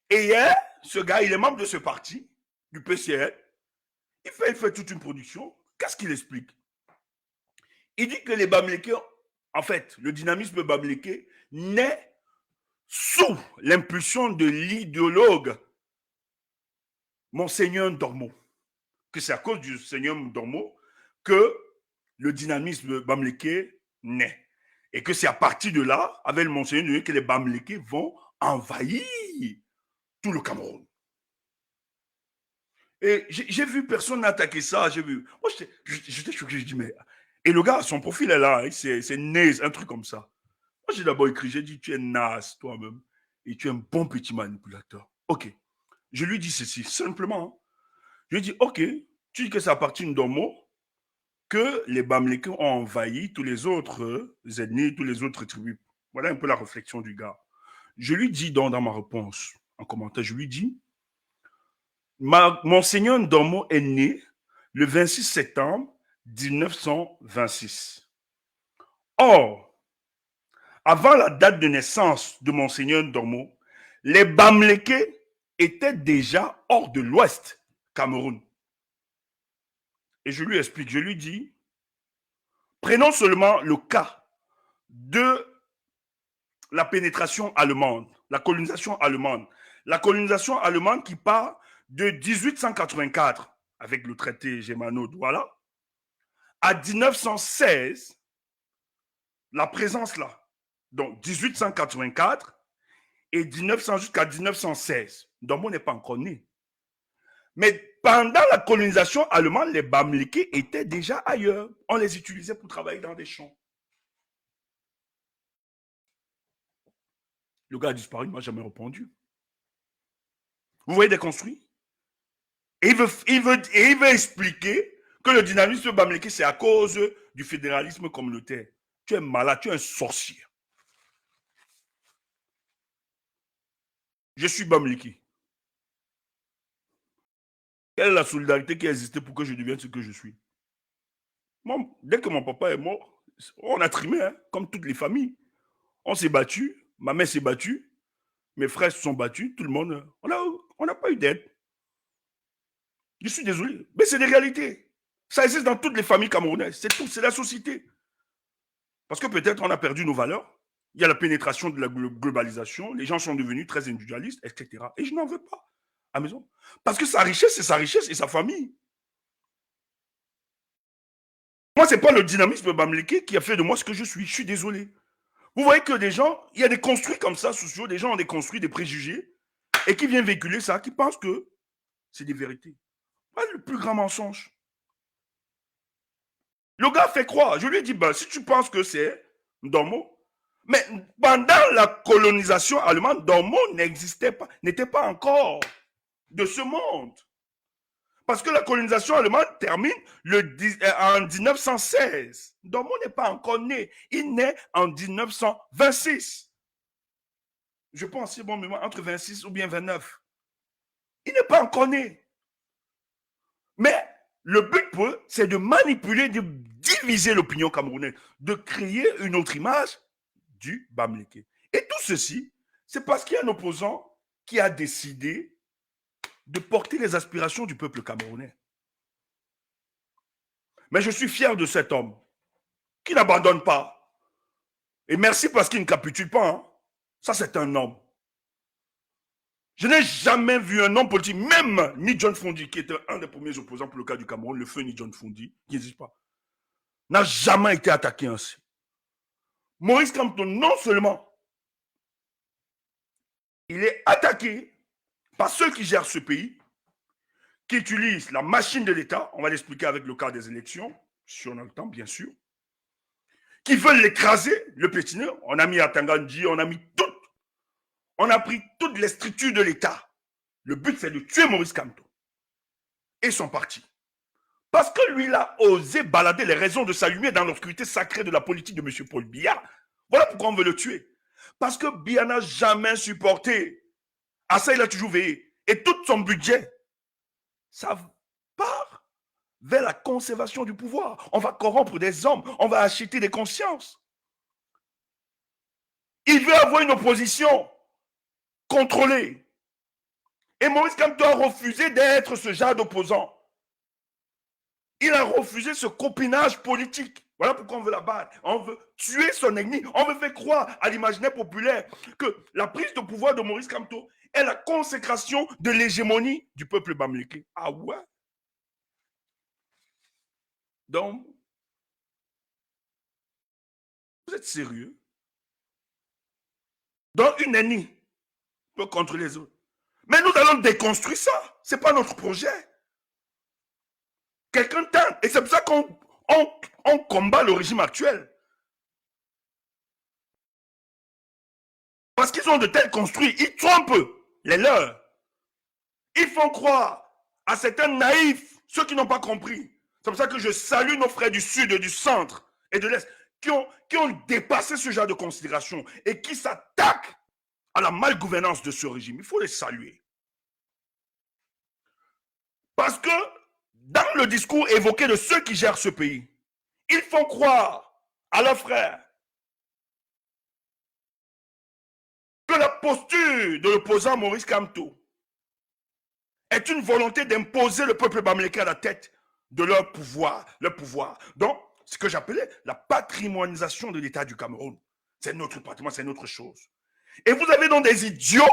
Et hier, ce gars, il est membre de ce parti, du PCL. Il fait toute une production. Qu'est-ce qu'il explique? Il dit que les Bamileke, en fait, le dynamisme Bamileke naît sous l'impulsion de l'idéologue Monseigneur Dormo. Que c'est à cause du Seigneur Dormo que le dynamisme Bamileke naît. Et que c'est à partir de là, avec le Monseigneur Dormo, que les Bamileke vont envahir tout le Cameroun. Et j'ai vu personne attaquer ça. J'ai vu. Moi, j'étais choqué. Je dis, mais. Et le gars, son profil est là. Hein, c'est naze, un truc comme ça. Moi, j'ai d'abord écrit. J'ai dit, tu es naze toi-même. Et tu es un bon petit manipulateur. Ok. Je lui dis ceci, simplement. Hein. Je lui dis, ok. Tu dis que ça appartient d'un mot que les Bamileke ont envahi tous les autres ethnies, tous les autres tribus. Voilà un peu la réflexion du gars. Je lui dis dans ma réponse, en commentaire, je lui dis, Monseigneur Ndombo est né le 26 septembre 1926. Or, avant la date de naissance de Monseigneur Ndombo, les Bamileke étaient déjà hors de l'Ouest Cameroun. Et je lui explique, je lui dis, prenons seulement le cas de la pénétration allemande, la colonisation allemande. La colonisation allemande qui part de 1884 avec le traité Germano-Douala à 1916, la présence là, donc 1884 et 1900 jusqu'à 1916, Ndombo n'est pas encore né. Mais pendant la colonisation allemande, les Bamileke étaient déjà ailleurs. On les utilisait pour travailler dans des champs. Le gars a disparu, il ne m'a jamais répondu. Vous voyez des construits? Et il veut expliquer que le dynamisme Bamileke, c'est à cause du fédéralisme communautaire. Tu es malade, tu es un sorcier. Je suis Bamileke. Quelle est la solidarité qui a existé pour que je devienne ce que je suis? Moi, dès que mon papa est mort, on a trimé, hein, comme toutes les familles. On s'est battu, ma mère s'est battue, mes frères se sont battus, tout le monde. On n'a pas eu d'aide. Je suis désolé, mais c'est des réalités. Ça existe dans toutes les familles camerounaises. C'est tout, c'est la société. Parce que peut-être on a perdu nos valeurs. Il y a la pénétration de la globalisation. Les gens sont devenus très individualistes, etc. Et je n'en veux pas à la maison. Parce que sa richesse, c'est sa richesse et sa famille. Moi, ce n'est pas le dynamisme Bamileke qui a fait de moi ce que je suis. Je suis désolé. Vous voyez que des gens, il y a des construits comme ça, sociaux, des gens ont des construits, des préjugés, et qui viennent véhiculer ça, qui pensent que c'est des vérités. Pas le plus grand mensonge. Le gars fait croire. Je lui ai dit, ben, si tu penses que c'est Ndombo, mais pendant la colonisation allemande, Ndombo n'existait pas, n'était pas encore de ce monde. Parce que la colonisation allemande termine en 1916. Ndombo n'est pas encore né. Il naît en 1926. Je pense, c'est bon, mais entre 26 ou bien 29. Il n'est pas encore né. Mais le but pour eux, c'est de manipuler, de diviser l'opinion camerounaise, de créer une autre image du Bamileke. Et tout ceci, c'est parce qu'il y a un opposant qui a décidé de porter les aspirations du peuple camerounais. Mais je suis fier de cet homme qui n'abandonne pas. Et merci parce qu'il ne capitule pas. Hein. Ça, c'est un homme. Je n'ai jamais vu un homme politique, même ni John Fondi, qui était un des premiers opposants pour le cas du Cameroun, le feu ni John Fondi, qui n'existe pas, n'a jamais été attaqué ainsi. Maurice Kamto, non seulement il est attaqué par ceux qui gèrent ce pays, qui utilise la machine de l'État, on va l'expliquer avec le cas des élections, si on a le temps, bien sûr, qui veulent l'écraser, le piétiner. On a mis Atangandji, on a pris toutes les structures de l'État. Le but, c'est de tuer Maurice Kamto et son parti. Parce que lui, il a osé balader les raisons de s'allumer dans l'obscurité sacrée de la politique de M. Paul Biya. Voilà pourquoi on veut le tuer. Parce que Biya n'a jamais supporté. À ça, il a toujours veillé. Et tout son budget, ça part vers la conservation du pouvoir. On va corrompre des hommes, on va acheter des consciences. Il veut avoir une opposition contrôlée. Et Maurice Kamto a refusé d'être ce genre d'opposant. Il a refusé ce copinage politique. Voilà pourquoi on veut la battre. On veut tuer son ennemi. On veut faire croire à l'imaginaire populaire que la prise de pouvoir de Maurice Kamto est la consécration de l'hégémonie du peuple bamileke. Ah ouais? Donc, vous êtes sérieux? Donc, une ennemie peut contrôler les autres. Mais nous allons déconstruire ça. Ce n'est pas notre projet. Quelqu'un tente. Et c'est pour ça qu'on combat le régime actuel. Parce qu'ils ont de tels construits. Ils trompent les leurs. Ils font croire à certains naïfs, ceux qui n'ont pas compris. C'est pour ça que je salue nos frères du Sud, du Centre et de l'Est, qui ont dépassé ce genre de considération et qui s'attaquent à la malgouvernance de ce régime. Il faut les saluer. Parce que dans le discours évoqué de ceux qui gèrent ce pays, ils font croire à leurs frères que la posture de l'opposant Maurice Kamto est une volonté d'imposer le peuple bamileke à la tête de leur pouvoir. Donc, ce que j'appelais la patrimonialisation de l'État du Cameroun. C'est notre patrimoine, c'est notre chose. Et vous avez donc des idiots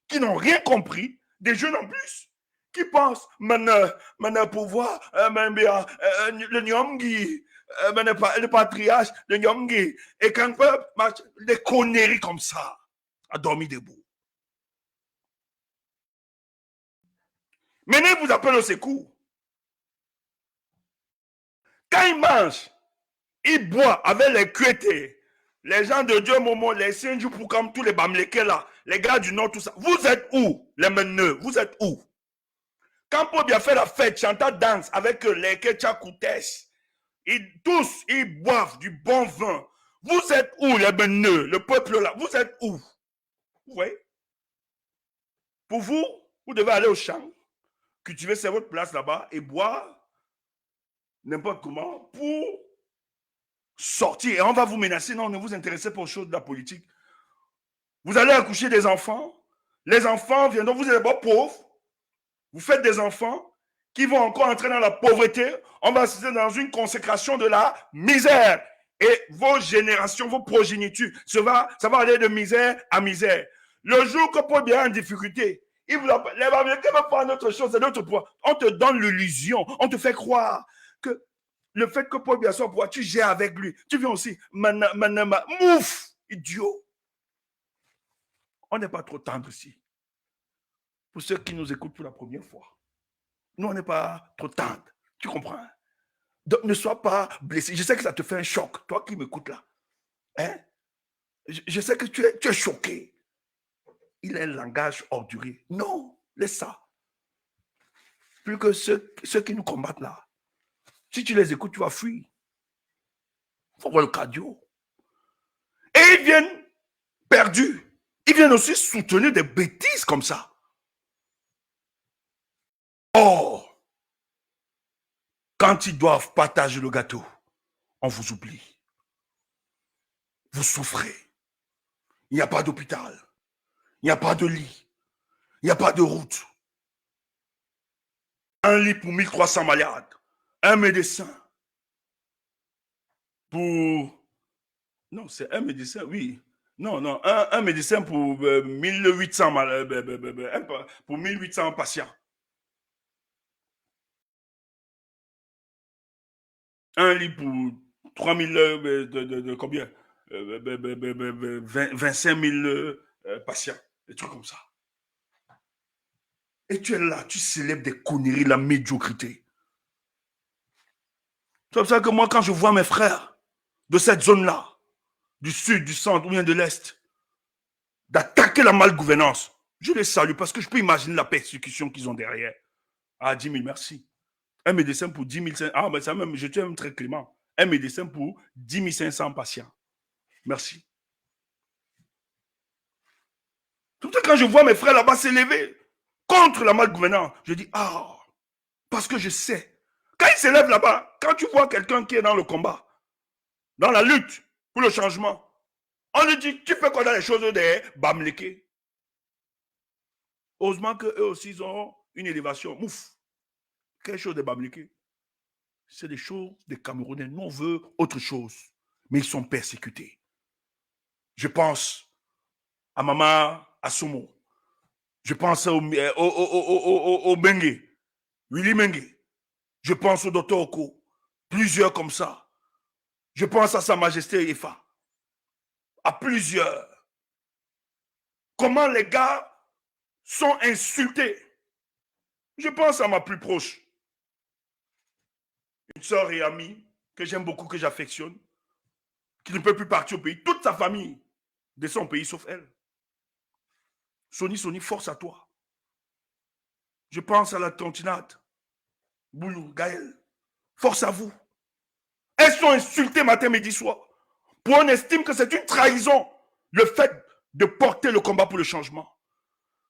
qui n'ont rien compris, des jeunes en plus, qui pensent, maintenant pouvoir, le Nyongi, le patriarche, le Nyongi, et quand peuple, des conneries comme ça, a dormi debout. Menez vous appelle au secours. Quand il mange, il boit avec les cuétés, les gens de Dieu Momo, les Sinju pour comme tous les Bamileke là, les gars du Nord, tout ça. Vous êtes où, les meneux? Vous êtes où? Quand Paul Biya fait la fête, chantant danse avec les Ketcha Koutes, tous, ils boivent du bon vin. Vous êtes où, les meneux, le peuple là? Vous êtes où? Vous voyez? Pour vous, vous devez aller au champ, cultiver sur votre place là-bas et boire n'importe comment pour sortir. Et on va vous menacer. Non, ne vous intéressez pas aux choses de la politique. Vous allez accoucher des enfants. Les enfants viendront, vous êtes d'abord pauvres. Vous faites des enfants qui vont encore entrer dans la pauvreté. On va assister dans une consécration de la misère. Et vos générations, vos progénitures, ça va aller de misère à misère. Le jour que Paul Biya est en difficulté, les Américains vont prendre autre chose, c'est notre pouvoir. On te donne l'illusion, on te fait croire que le fait que Paul Biya soit au pouvoir, tu gères avec lui. Tu viens aussi, mouf, idiot. On n'est pas trop tendre ici. Pour ceux qui nous écoutent pour la première fois. Nous, on n'est pas trop tendre. Tu comprends? Donc, ne sois pas blessé. Je sais que ça te fait un choc, toi qui m'écoutes là. Hein? Je sais que tu es choqué. Il est un langage ordurier. Non, laisse ça. Plus que ceux qui nous combattent là. Si tu les écoutes, tu vas fuir. Il faut voir le cardio. Et ils viennent perdus. Ils viennent aussi soutenir des bêtises comme ça. Oh, quand ils doivent partager le gâteau, on vous oublie. Vous souffrez. Il n'y a pas d'hôpital. Il n'y a pas de lit. Il n'y a pas de route. Un lit pour 1300 malades. Un médecin pour... Non, c'est un médecin, oui. Non, un médecin pour 1800 pour 1800 patients. Un lit pour 3000 de combien 25 000 patients. Des trucs comme ça. Et tu es là, tu célèbres des conneries, la médiocrité. C'est pour ça que moi, quand je vois mes frères de cette zone-là, du sud, du centre ou bien de l'est, d'attaquer la malgouvernance, je les salue parce que je peux imaginer la persécution qu'ils ont derrière. Ah, 10 000, merci. Un médecin pour 10 500. Ah, mais ça même, je suis même très clément. Un médecin pour 10 500 patients. Merci. Tout le temps, quand je vois mes frères là-bas s'élever contre la malgouvernance, je dis, ah, parce que je sais. Quand ils s'élèvent là-bas, quand tu vois quelqu'un qui est dans le combat, dans la lutte pour le changement, on lui dit, tu fais quoi dans les choses des Bamléké? Heureusement qu'eux aussi, ils ont une élévation. Mouf. Quelque chose de Bamléké. C'est des choses des Camerounais. Nous, on veut autre chose. Mais ils sont persécutés. Je pense à Mama Asumo. Je pense au Mengue, Willy Mengue. Je pense au docteur Oko. Plusieurs comme ça. Je pense à Sa Majesté Efa. À plusieurs. Comment les gars sont insultés. Je pense à ma plus proche. Une sœur et amie que j'aime beaucoup, que j'affectionne, qui ne peut plus partir au pays. Toute sa famille de son pays sauf elle. Sony, force à toi. Je pense à la tantinate. Boulou, Gaël. Force à vous. Elles sont insultées matin, midi, soir. Pour on estime que c'est une trahison, le fait de porter le combat pour le changement.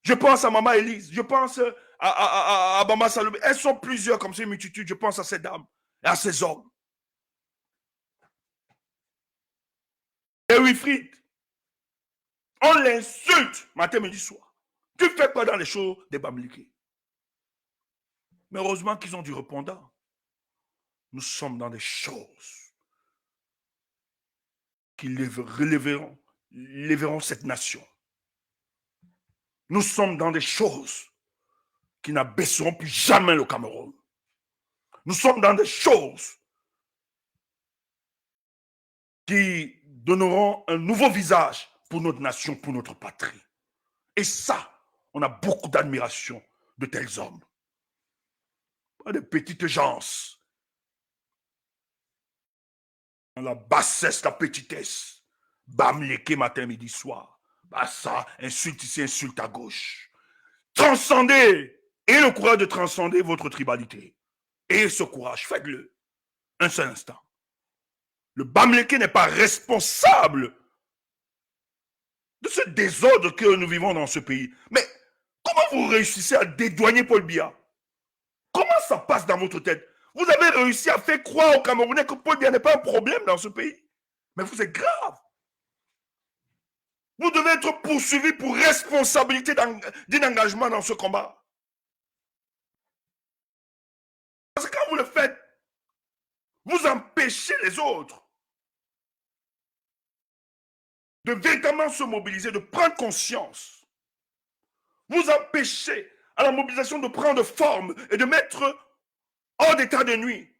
Je pense à Maman Élise. Je pense à Maman Salomé. Elles sont plusieurs comme ça, une multitude. Je pense à ces dames et à ces hommes. Et Wilfried, on l'insulte matin, midi, soir. Tu fais quoi dans les choses des Bamlékés? Mais heureusement qu'ils ont du répondant. Nous sommes dans des choses qui relèveront cette nation. Nous sommes dans des choses qui n'abaisseront plus jamais le Cameroun. Nous sommes dans des choses qui donneront un nouveau visage pour notre nation, pour notre patrie. Et ça, on a beaucoup d'admiration de tels hommes. Pas de petites gens. Dans la bassesse, la petitesse. Bamléké matin, midi, soir. Bah ça, insulte ici, insulte à gauche. Transcendez. Ayez le courage de transcender votre tribalité. Ayez ce courage, faites-le. Un seul instant. Le Bamléké n'est pas responsable de ce désordre que nous vivons dans ce pays. Mais comment vous réussissez à dédouaner Paul Biya? Comment ça passe dans votre tête? Vous avez réussi à faire croire aux Camerounais que Paul Biya n'est pas un problème dans ce pays. Mais vous êtes grave. Vous devez être poursuivi pour responsabilité d'un engagement dans ce combat. Parce que quand vous le faites, vous empêchez les autres de véritablement se mobiliser, de prendre conscience. Vous empêchez à la mobilisation de prendre forme et de mettre hors d'état de nuit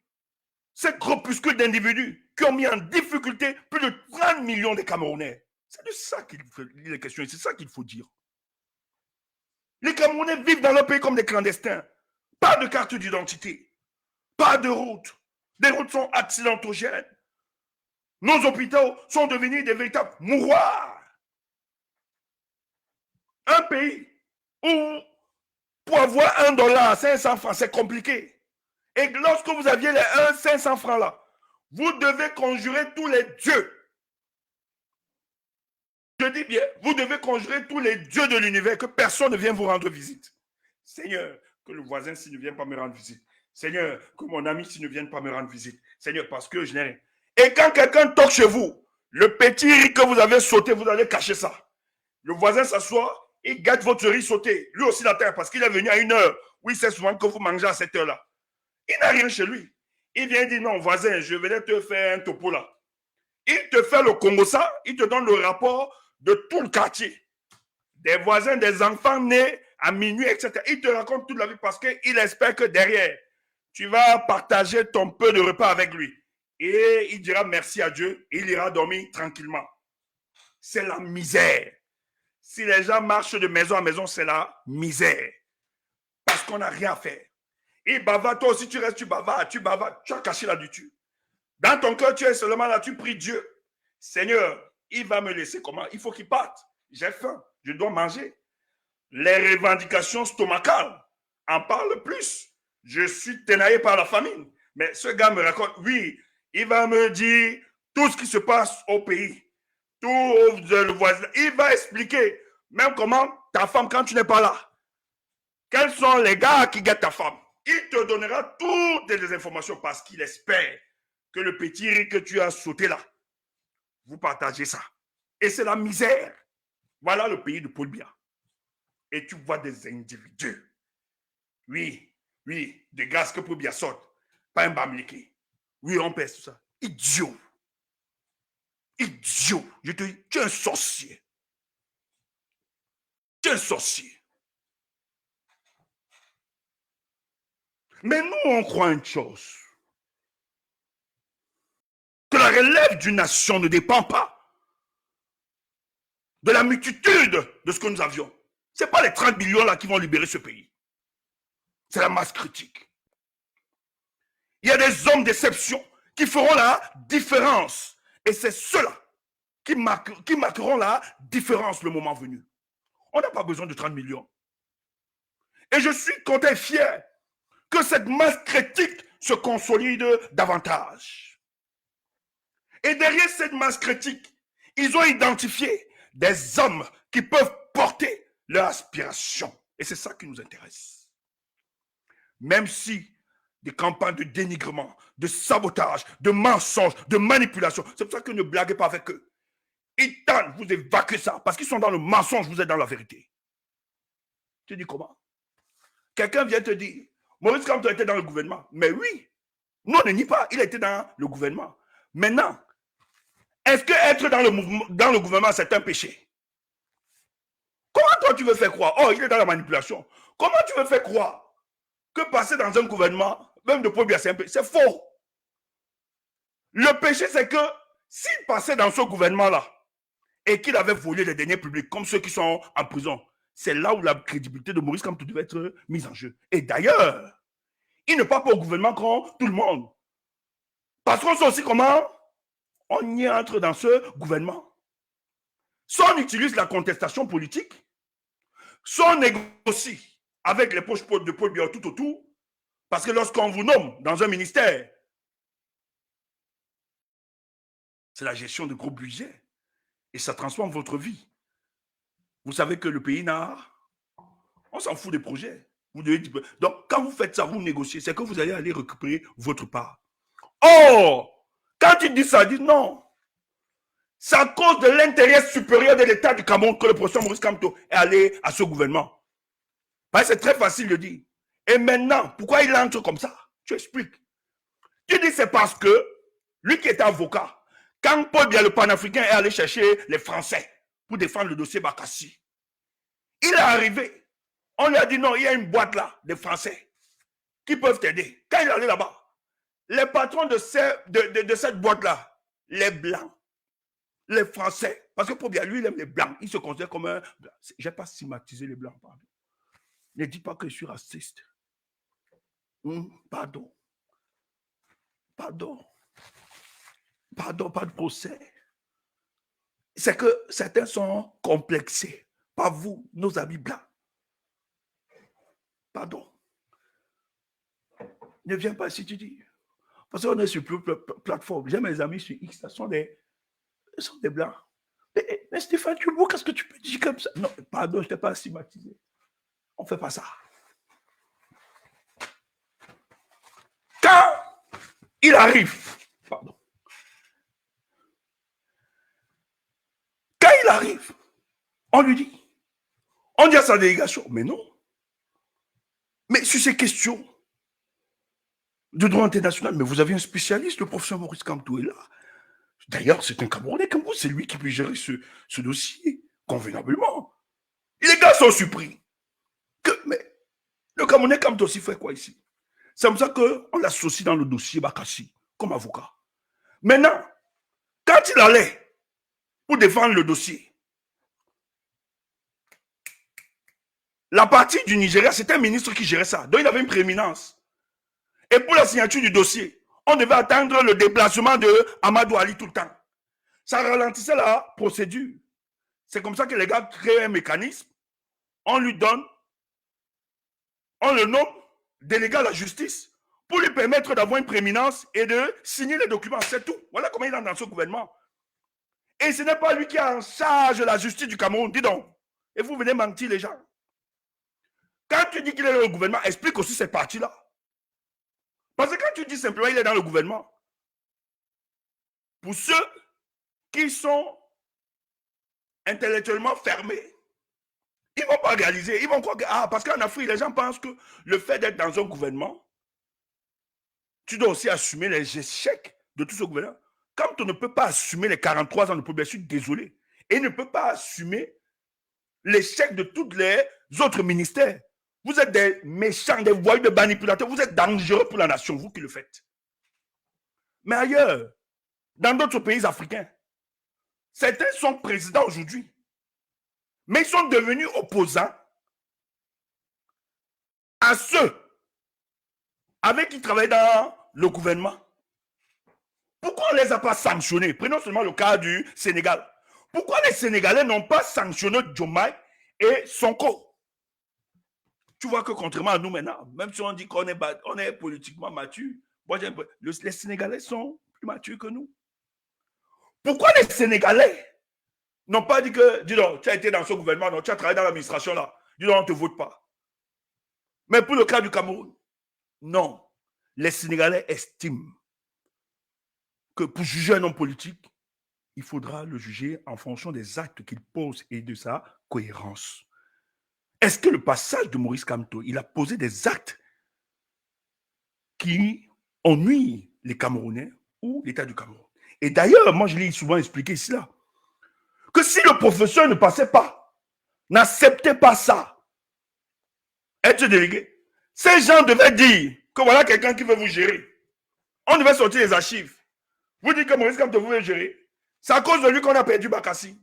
ces groupuscules d'individus qui ont mis en difficulté plus de 30 millions de Camerounais. C'est de ça qu'il est question et c'est ça qu'il faut dire. Les Camerounais vivent dans leur pays comme des clandestins. Pas de carte d'identité, pas de route. Les routes sont accidentogènes. Nos hôpitaux sont devenus des véritables mouroirs. Un pays où pour avoir $1, 500 francs, c'est compliqué. Et lorsque vous aviez les 500 francs là, vous devez conjurer tous les dieux. Je dis bien, vous devez conjurer tous les dieux de l'univers, que personne ne vienne vous rendre visite. Seigneur, que le voisin s'il ne vient pas me rendre visite. Seigneur, que mon ami s'il ne vient pas me rendre visite. Seigneur, parce que je n'ai rien. Et quand quelqu'un toque chez vous, le petit riz que vous avez sauté, vous allez cacher ça. Le voisin s'assoit, il gâte votre riz sauté. Lui aussi la terre, parce qu'il est venu à une heure où il sait souvent que vous mangez à cette heure-là. Il n'a rien chez lui. Il vient dire, non, voisin, je venais te faire un topo là. Il te fait le Congo ça, il te donne le rapport de tout le quartier. Des voisins, des enfants nés à minuit, etc. Il te raconte toute la vie parce qu'il espère que derrière, tu vas partager ton peu de repas avec lui. Et il dira merci à Dieu, et il ira dormir tranquillement. C'est la misère. Si les gens marchent de maison à maison, c'est la misère. parce qu'on n'a rien à faire. Il bavard, toi aussi tu restes, tu bavardes, tu as caché là-dessus. Dans ton cœur, tu es seulement là, tu pries Dieu. Seigneur, il va me laisser comment? Il faut qu'il parte. J'ai faim, je dois manger. Les revendications stomacales en parlent plus. Je suis tenaillé par la famine. Mais ce gars me raconte, oui, il va me dire tout ce qui se passe au pays. Tout le voisin. Il va expliquer même comment ta femme, quand tu n'es pas là, quels sont les gars qui guettent ta femme. Il te donnera toutes les informations parce qu'il espère que le petit riz que tu as sauté là, vous partagez ça. Et c'est la misère. Voilà le pays de Paul Biya. Et tu vois des individus. Oui, de grâce que Paul Biya sorte. Pas un bamléké. Oui, on pèse tout ça. Idiot. Idiot. Je te dis, tu es un sorcier. Tu es un sorcier. Mais nous, on croit une chose. Que la relève d'une nation ne dépend pas de la multitude de ce que nous avions. Ce n'est pas les 30 millions là qui vont libérer ce pays. C'est la masse critique. Il y a des hommes d'exception qui feront la différence. Et c'est ceux-là qui marqueront la différence le moment venu. On n'a pas besoin de 30 millions. Et je suis content et fier que cette masse critique se consolide davantage. Et derrière cette masse critique, ils ont identifié des hommes qui peuvent porter leur aspiration. Et c'est ça qui nous intéresse. Même si des campagnes de dénigrement, de sabotage, de mensonges, de manipulation, c'est pour ça que ne blaguez pas avec eux. Ils tentent de vous évacuer ça, parce qu'ils sont dans le mensonge, vous êtes dans la vérité. Tu dis comment? Quelqu'un vient te dire, Maurice Kamto était dans le gouvernement. Mais oui, nous on ne nie pas, il était dans le gouvernement. Maintenant, est-ce que être dans le gouvernement, c'est un péché? Comment toi tu veux faire croire? Oh, il est dans la manipulation. Comment tu veux faire croire que passer dans un gouvernement, même de Paul Biya, c'est un péché? C'est faux. Le péché, c'est que s'il passait dans ce gouvernement-là et qu'il avait volé les deniers publics, comme ceux qui sont en prison, c'est là où la crédibilité de Maurice Kamto devait être mise en jeu. Et d'ailleurs, il ne part pas au gouvernement comme tout le monde. Parce qu'on sait aussi comment on y entre dans ce gouvernement. Soit on utilise la contestation politique, soit on négocie avec les poches de Paul Biya tout autour, parce que lorsqu'on vous nomme dans un ministère, c'est la gestion de gros budgets et ça transforme votre vie. Vous savez que le pays n'a... On s'en fout des projets. Vous devez... Donc, quand vous faites ça, vous négociez, c'est que vous allez aller récupérer votre part. Oh! Quand il dit ça, il dit non. C'est à cause de l'intérêt supérieur de l'État du Cameroun que le professeur Maurice Kamto est allé à ce gouvernement. C'est très facile de dire. Et maintenant, pourquoi il entre comme ça? Tu expliques. Tu dis c'est parce que lui qui était avocat, quand Paul Biya, le panafricain, est allé chercher les Français pour défendre le dossier Bakassi, il est arrivé. On lui a dit non, il y a une boîte là, des Français, qui peuvent t'aider. Quand il est allé là-bas, les patrons de cette boîte-là, les Blancs, les Français, parce que Paul Biya, lui, il aime les Blancs. Il se considère comme un... Je n'ai pas stigmatisé les Blancs, pardon. Ne dis pas que je suis raciste. Pardon. Pardon, pas de procès. C'est que certains sont complexés. Pas vous, nos amis blancs. Pardon. Ne viens pas si tu dis. Parce qu'on est sur plateforme. J'ai mes amis sur X, ce sont des blancs. Mais Stéphane, tu vois, qu'est-ce que tu peux dire comme ça? Non, pardon, je ne t'ai pas stigmatisé. On ne fait pas ça. Quand il arrive, pardon. Quand il arrive, on lui dit, on dit à sa délégation, mais non. Mais sur ces questions de droit international, mais vous avez un spécialiste, le professeur Maurice Kamto est là. D'ailleurs, c'est un Camerounais comme vous, c'est lui qui peut gérer ce dossier convenablement. Les gars sont surpris. Mais le Camerounais Kamto aussi fait quoi ici? C'est comme ça qu'on l'associe dans le dossier Bakassi, comme avocat. Maintenant, quand il allait pour défendre le dossier, La partie du Nigeria, c'était un ministre qui gérait ça. Donc, il avait une prééminence. Et pour la signature du dossier, on devait attendre le déplacement de Amadou Ali tout le temps. Ça ralentissait la procédure. C'est comme ça que les gars créent un mécanisme. On lui donne, on le nomme délégué à la justice pour lui permettre d'avoir une prééminence et de signer les documents. C'est tout. Voilà comment il est dans ce gouvernement. Et ce n'est pas lui qui est en charge de la justice du Cameroun. Dis donc. Et vous venez mentir les gens. Quand tu dis qu'il est dans le gouvernement, explique aussi cette partie-là. Parce que quand tu dis simplement qu'il est dans le gouvernement, pour ceux qui sont intellectuellement fermés, ils ne vont pas réaliser. Ils vont croire que, parce qu'en Afrique, les gens pensent que le fait d'être dans un gouvernement, tu dois aussi assumer les échecs de tout ce gouvernement. Quand on ne peut pas assumer les 43 ans de problème, je suis désolé. Et ne peut pas assumer l'échec de tous les autres ministères. Vous êtes des méchants, des voyous, des manipulateurs. Vous êtes dangereux pour la nation, vous qui le faites. Mais ailleurs, dans d'autres pays africains, certains sont présidents aujourd'hui. Mais ils sont devenus opposants à ceux avec qui travaillent dans le gouvernement. Pourquoi on ne les a pas sanctionnés? Prenons seulement le cas du Sénégal. Pourquoi les Sénégalais n'ont pas sanctionné Diomaye et Sonko? Tu vois que contrairement à nous maintenant, même si on dit qu'on est politiquement mature, moi, les Sénégalais sont plus matures que nous. Pourquoi les Sénégalais n'ont pas dit que, dis donc, tu as été dans ce gouvernement, non, tu as travaillé dans l'administration là, dis donc, on ne te vote pas. Mais pour le cas du Cameroun, non. Les Sénégalais estiment que pour juger un homme politique, il faudra le juger en fonction des actes qu'il pose et de sa cohérence. Est-ce que le passage de Maurice Kamto, il a posé des actes qui ennuient les Camerounais ou l'État du Cameroun? Et d'ailleurs, moi je l'ai souvent expliqué ici là, que si le professeur ne passait pas, n'acceptait pas ça, être délégué, ces gens devaient dire que voilà quelqu'un qui veut vous gérer. On devait sortir les archives. Vous dites que Maurice Kamto vous veut gérer. C'est à cause de lui qu'on a perdu Bakassi.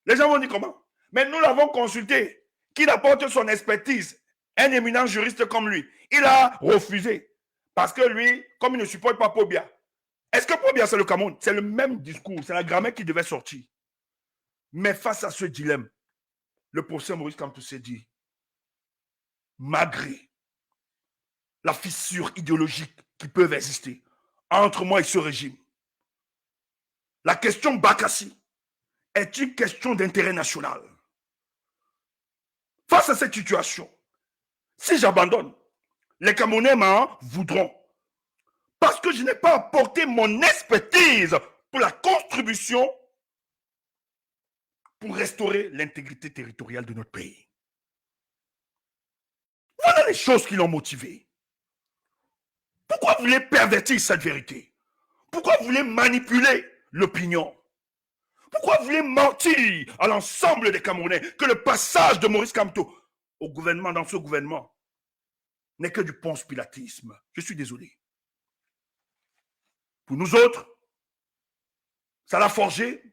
Les gens vont dire comment? Mais nous l'avons consulté. Qu'il apporte son expertise. Un éminent juriste comme lui. Il a refusé. Parce que lui, comme il ne supporte pas Pobia. Est-ce que Pobia, c'est le Cameroun? C'est le même discours. C'est la grammaire qui devait sortir. Mais face à ce dilemme, le professeur Maurice Kamto s'est dit, malgré la fissure idéologique qui peut exister entre moi et ce régime, la question Bakassi est une question d'intérêt national. Face à cette situation, si j'abandonne, les Camerounais m'en voudront. Parce que je n'ai pas apporté mon expertise pour la contribution pour restaurer l'intégrité territoriale de notre pays. Voilà les choses qui l'ont motivé. Pourquoi vous voulez pervertir cette vérité? Pourquoi vous voulez manipuler l'opinion? Pourquoi vous voulez mentir à l'ensemble des Camerounais que le passage de Maurice Kamto au gouvernement, dans ce gouvernement, n'est que du ponce-pilatisme? Je suis désolé. Pour nous autres, ça l'a forgé,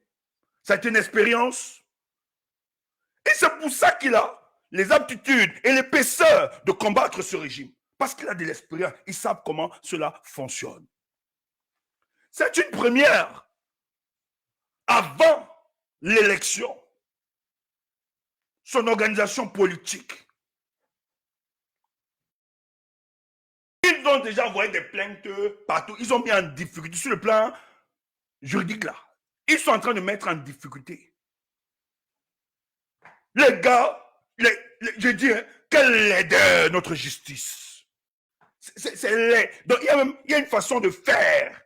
ça a été une expérience. Et c'est pour ça qu'il a les aptitudes et l'épaisseur de combattre ce régime. Parce qu'il a de l'expérience, ils savent comment cela fonctionne. C'est une première. Avant l'élection, son organisation politique, ils ont déjà envoyé des plaintes partout. Ils ont mis en difficulté sur le plan juridique là. Ils sont en train de mettre en difficulté. Les gars, je dis, hein, quelle laideur notre justice. C'est laid. Donc il y a une façon de faire.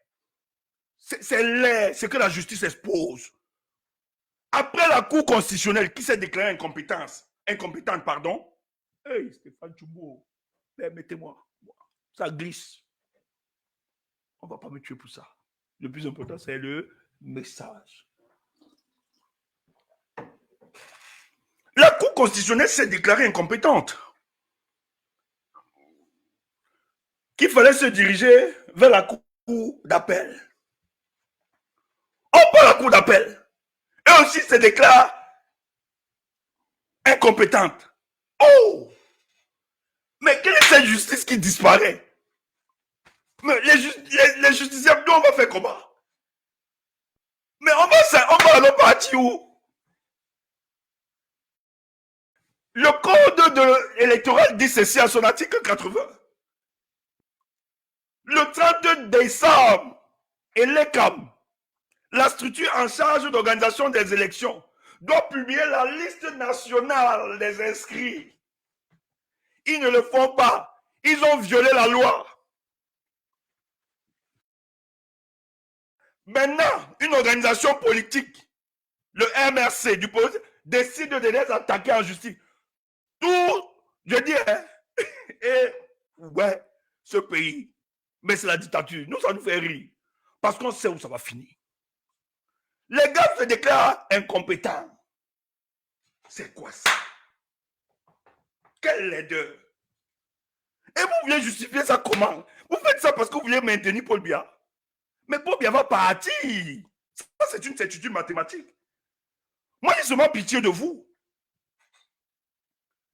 C'est laid, c'est que la justice expose. Après la Cour constitutionnelle qui s'est déclarée incompétente, pardon. Hey, Stéphane Tchoubo, permettez-moi, ça glisse. On ne va pas me tuer pour ça. Le plus important, c'est le message. La Cour constitutionnelle s'est déclarée incompétente. Qu'il fallait se diriger vers la Cour d'appel. On prend la Cour d'appel. Et aussi se déclare incompétente. Oh! Mais quelle est cette justice qui disparaît? Mais les justiciables, nous, on va faire comment? Mais on va alors partir où? Le code électoral dit ceci à son article 80. Le 32 décembre, et l'ECAM, la structure en charge d'organisation des élections, doit publier la liste nationale des inscrits. Ils ne le font pas. Ils ont violé la loi. Maintenant, une organisation politique, le MRC du politique, décide de les attaquer en justice. Tout, je dis, hein, et ouais, ce pays, mais c'est la dictature. Nous, ça nous fait rire. Parce qu'on sait où ça va finir. Les gars se déclarent incompétents. C'est quoi ça? Quelle laideur? Et vous voulez justifier ça comment? Vous faites ça parce que vous voulez maintenir Paul Biya. Mais Paul Biya va partir. Ça, c'est une certitude mathématique. Moi, j'ai seulement pitié de vous.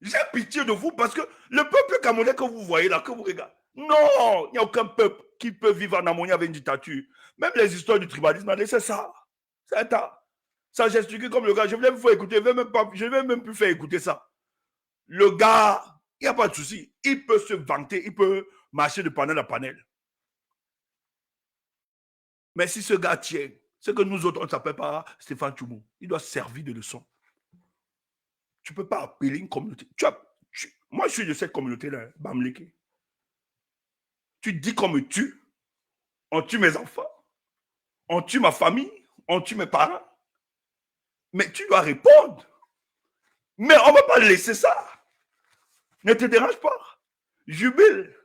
J'ai pitié de vous parce que le peuple camerounais que vous voyez là, que vous regardez, non, il n'y a aucun peuple qui peut vivre en harmonie avec une dictature. Même les histoires du tribalisme, c'est ça. C'est un tas. Ça gesticule comme le gars. Je voulais vous faire écouter. Je ne vais même plus faire écouter ça. Le gars, il n'y a pas de souci. Il peut se vanter, il peut marcher de panel à panel. Mais si ce gars tient, c'est que nous autres, on ne s'appelle pas Stéphane Tchoumou. Il doit servir de leçon. Tu ne peux pas appeler une communauté. Moi, je suis de cette communauté-là, Bamleke. Tu dis qu'on me tue, on tue mes enfants, on tue ma famille, on tue mes parents. Mais tu dois répondre. Mais on ne va pas laisser ça. Ne te dérange pas. Jubile.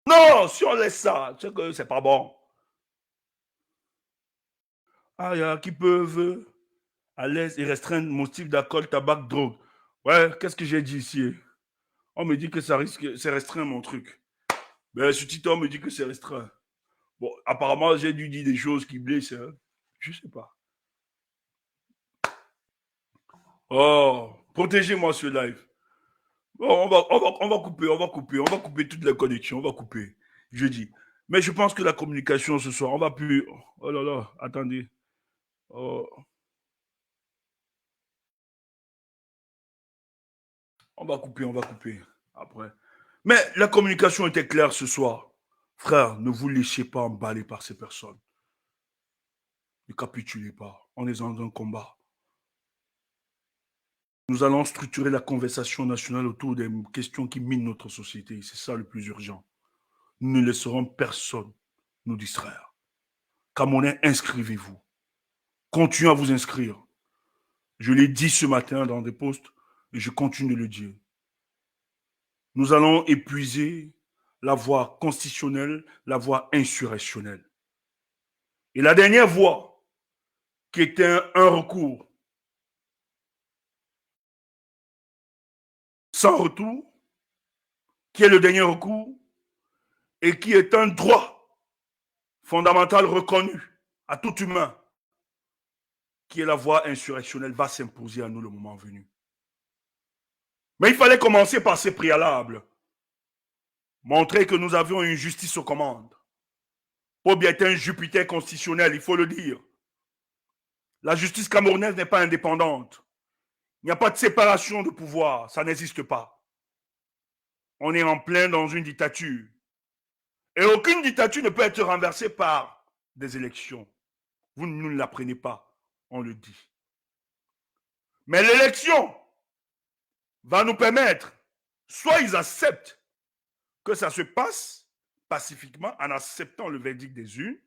Non, si on laisse ça, c'est que c'est pas bon. Ah, il y a qui peuvent à l'aise et restreindre motif d'alcool, tabac, drogue. Ouais, qu'est-ce que j'ai dit ici? On me dit que ça risque, c'est restreint mon truc. Mais sur Twitter, on me dit que c'est restreint. Bon, apparemment, j'ai dû dire des choses qui blessent. Hein. Je sais pas. Oh, protégez-moi ce live. Bon, on va couper toutes les connexions, on va couper. Je dis. Mais je pense que la communication ce soir, on va plus. Oh là là, attendez. Oh. On va couper après. Mais la communication était claire ce soir. Frère, ne vous laissez pas emballer par ces personnes. Ne capitulez pas. On est dans un combat. Nous allons structurer la conversation nationale autour des questions qui minent notre société. C'est ça le plus urgent. Nous ne laisserons personne nous distraire. Camerounais, inscrivez-vous. Continuez à vous inscrire. Je l'ai dit ce matin dans des posts et je continue de le dire. Nous allons épuiser la voie constitutionnelle, la voie insurrectionnelle. Et la dernière voie, qui était un recours sans retour, qui est le dernier recours, et qui est un droit fondamental reconnu à tout humain, qui est la voie insurrectionnelle, va s'imposer à nous le moment venu. Mais il fallait commencer par ces préalables. Montrer que nous avions une justice aux commandes. Paul Biya est un Jupiter constitutionnel, il faut le dire. La justice camerounaise n'est pas indépendante. Il n'y a pas de séparation de pouvoir, ça n'existe pas. On est en plein dans une dictature. Et aucune dictature ne peut être renversée par des élections. Vous ne nous l'apprenez pas, on le dit. Mais l'élection va nous permettre, soit ils acceptent que ça se passe pacifiquement en acceptant le verdict des urnes,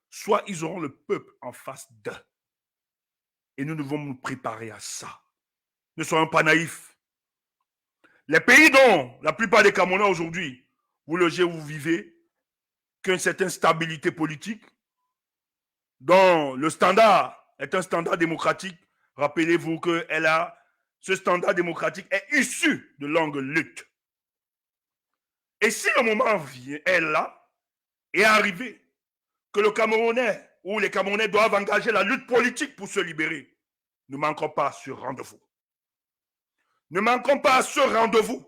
soit ils auront le peuple en face d'eux. Et nous devons nous préparer à ça. Ne soyons pas naïfs. Les pays dont la plupart des Camerounais aujourd'hui, vous logez où vous vivez, qu'une certaine stabilité politique, dont le standard est un standard démocratique, rappelez-vous que ce standard démocratique est issu de longues luttes. Et si le moment vient, est là, est arrivé, que le Camerounais ou les Camerounais doivent engager la lutte politique pour se libérer, ne manquons pas à ce rendez-vous. Ne manquons pas à ce rendez-vous.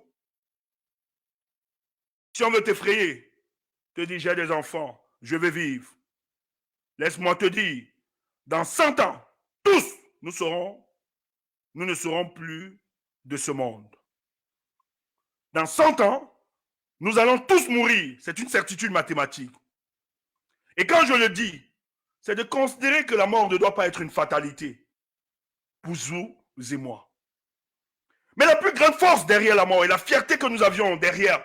Si on veut t'effrayer, te dis j'ai des enfants, je vais vivre. Laisse-moi te dire, dans 100 ans, tous, nous ne serons plus de ce monde. Dans 100 ans, nous allons tous mourir. C'est une certitude mathématique. Et quand je le dis, c'est de considérer que la mort ne doit pas être une fatalité pour vous et moi. Mais la plus grande force derrière la mort et la fierté que nous avions derrière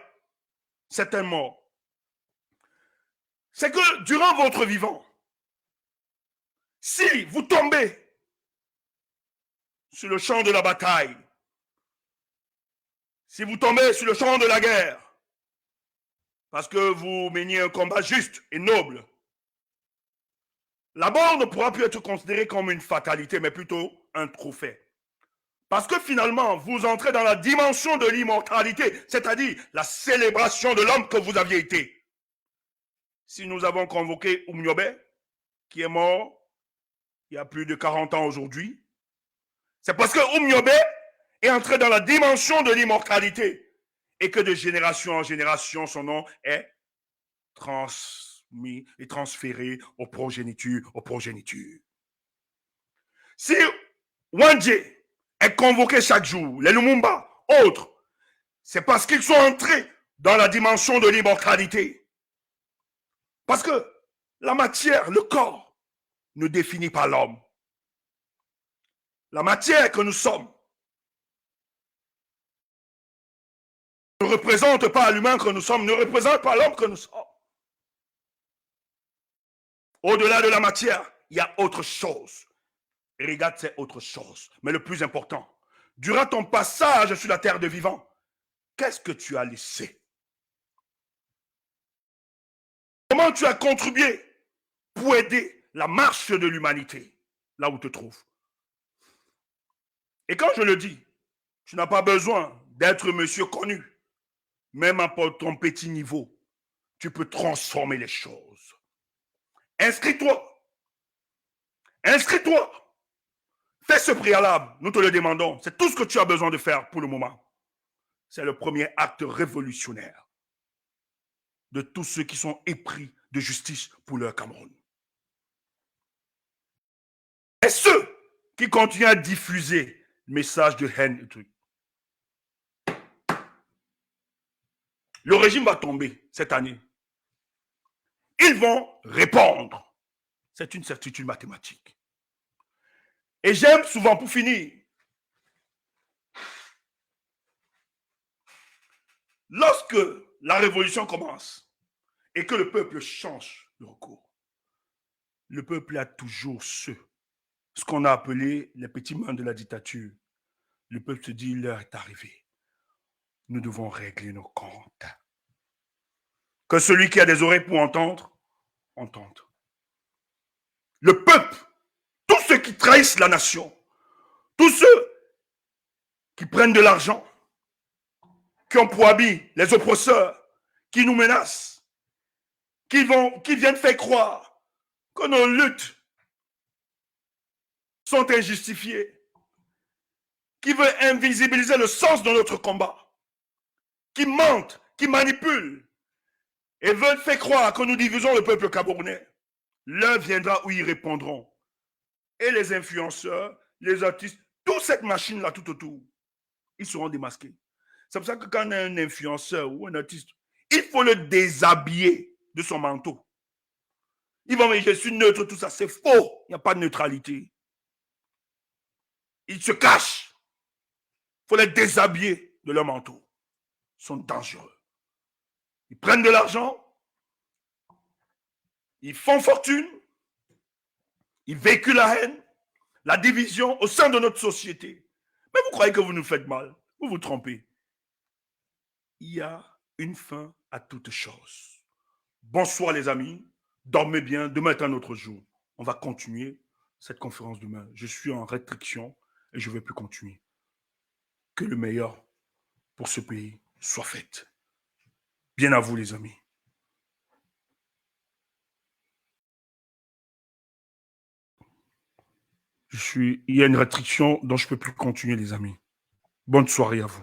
cette mort, c'est que durant votre vivant, si vous tombez sur le champ de la bataille, si vous tombez sur le champ de la guerre, parce que vous meniez un combat juste et noble, la mort ne pourra plus être considérée comme une fatalité, mais plutôt un trophée. Parce que finalement, vous entrez dans la dimension de l'immortalité, c'est-à-dire la célébration de l'homme que vous aviez été. Si nous avons convoqué Oumniobé, qui est mort il y a plus de 40 ans aujourd'hui, c'est parce que Oumniobé est entré dans la dimension de l'immortalité et que de génération en génération, son nom est transmis et transféré aux progénitures, Si Wandje est convoqué chaque jour, les Lumumba, autres, c'est parce qu'ils sont entrés dans la dimension de l'immortalité. Parce que la matière, le corps, ne définit pas l'homme. La matière que nous sommes ne représente pas l'humain que nous sommes, ne représente pas l'homme que nous sommes. Au-delà de la matière, il y a autre chose. Et regarde, c'est autre chose. Mais le plus important, durant ton passage sur la terre de vivant, qu'est-ce que tu as laissé? Comment tu as contribué pour aider la marche de l'humanité, là où tu te trouves? Et quand je le dis, tu n'as pas besoin d'être monsieur connu. Même à ton petit niveau, tu peux transformer les choses. Inscris-toi. Inscris-toi. Fais ce préalable, nous te le demandons. C'est tout ce que tu as besoin de faire pour le moment. C'est le premier acte révolutionnaire de tous ceux qui sont épris de justice pour leur Cameroun. Et ceux qui continuent à diffuser le message de haine et trucs. Le régime va tomber cette année. Ils vont répondre. C'est une certitude mathématique. Et j'aime souvent, pour finir, lorsque la révolution commence et que le peuple change de recours, le peuple a toujours ce qu'on a appelé les petits mains de la dictature. Le peuple se dit, l'heure est arrivée. Nous devons régler nos comptes. Que celui qui a des oreilles pour entendre, entende. Le peuple, tous ceux qui trahissent la nation, tous ceux qui prennent de l'argent, qui ont pour habit les oppresseurs, qui nous menacent, qui viennent faire croire que nos luttes sont injustifiées, qui veulent invisibiliser le sens de notre combat, qui mentent, qui manipulent et veulent faire croire que nous divisons le peuple camerounais. L'heure viendra où ils répondront. Et les influenceurs, les artistes, toute cette machine-là tout autour, ils seront démasqués. C'est pour ça que quand on a un influenceur ou un artiste, il faut le déshabiller de son manteau. Ils vont dire, je suis neutre, tout ça, c'est faux. Il n'y a pas de neutralité. Ils se cachent. Il faut les déshabiller de leur manteau. Ils sont dangereux. Ils prennent de l'argent, ils font fortune, ils véhiculent la haine, la division au sein de notre société. Mais vous croyez que vous nous faites mal? Vous vous trompez. Il y a une fin à toute chose. Bonsoir les amis, dormez bien, demain est un autre jour. On va continuer cette conférence demain. Je suis en restriction et je ne vais plus continuer. Que le meilleur pour ce pays soit fait. Bien à vous les amis. Il y a une restriction dont je ne peux plus continuer, les amis. Bonne soirée à vous.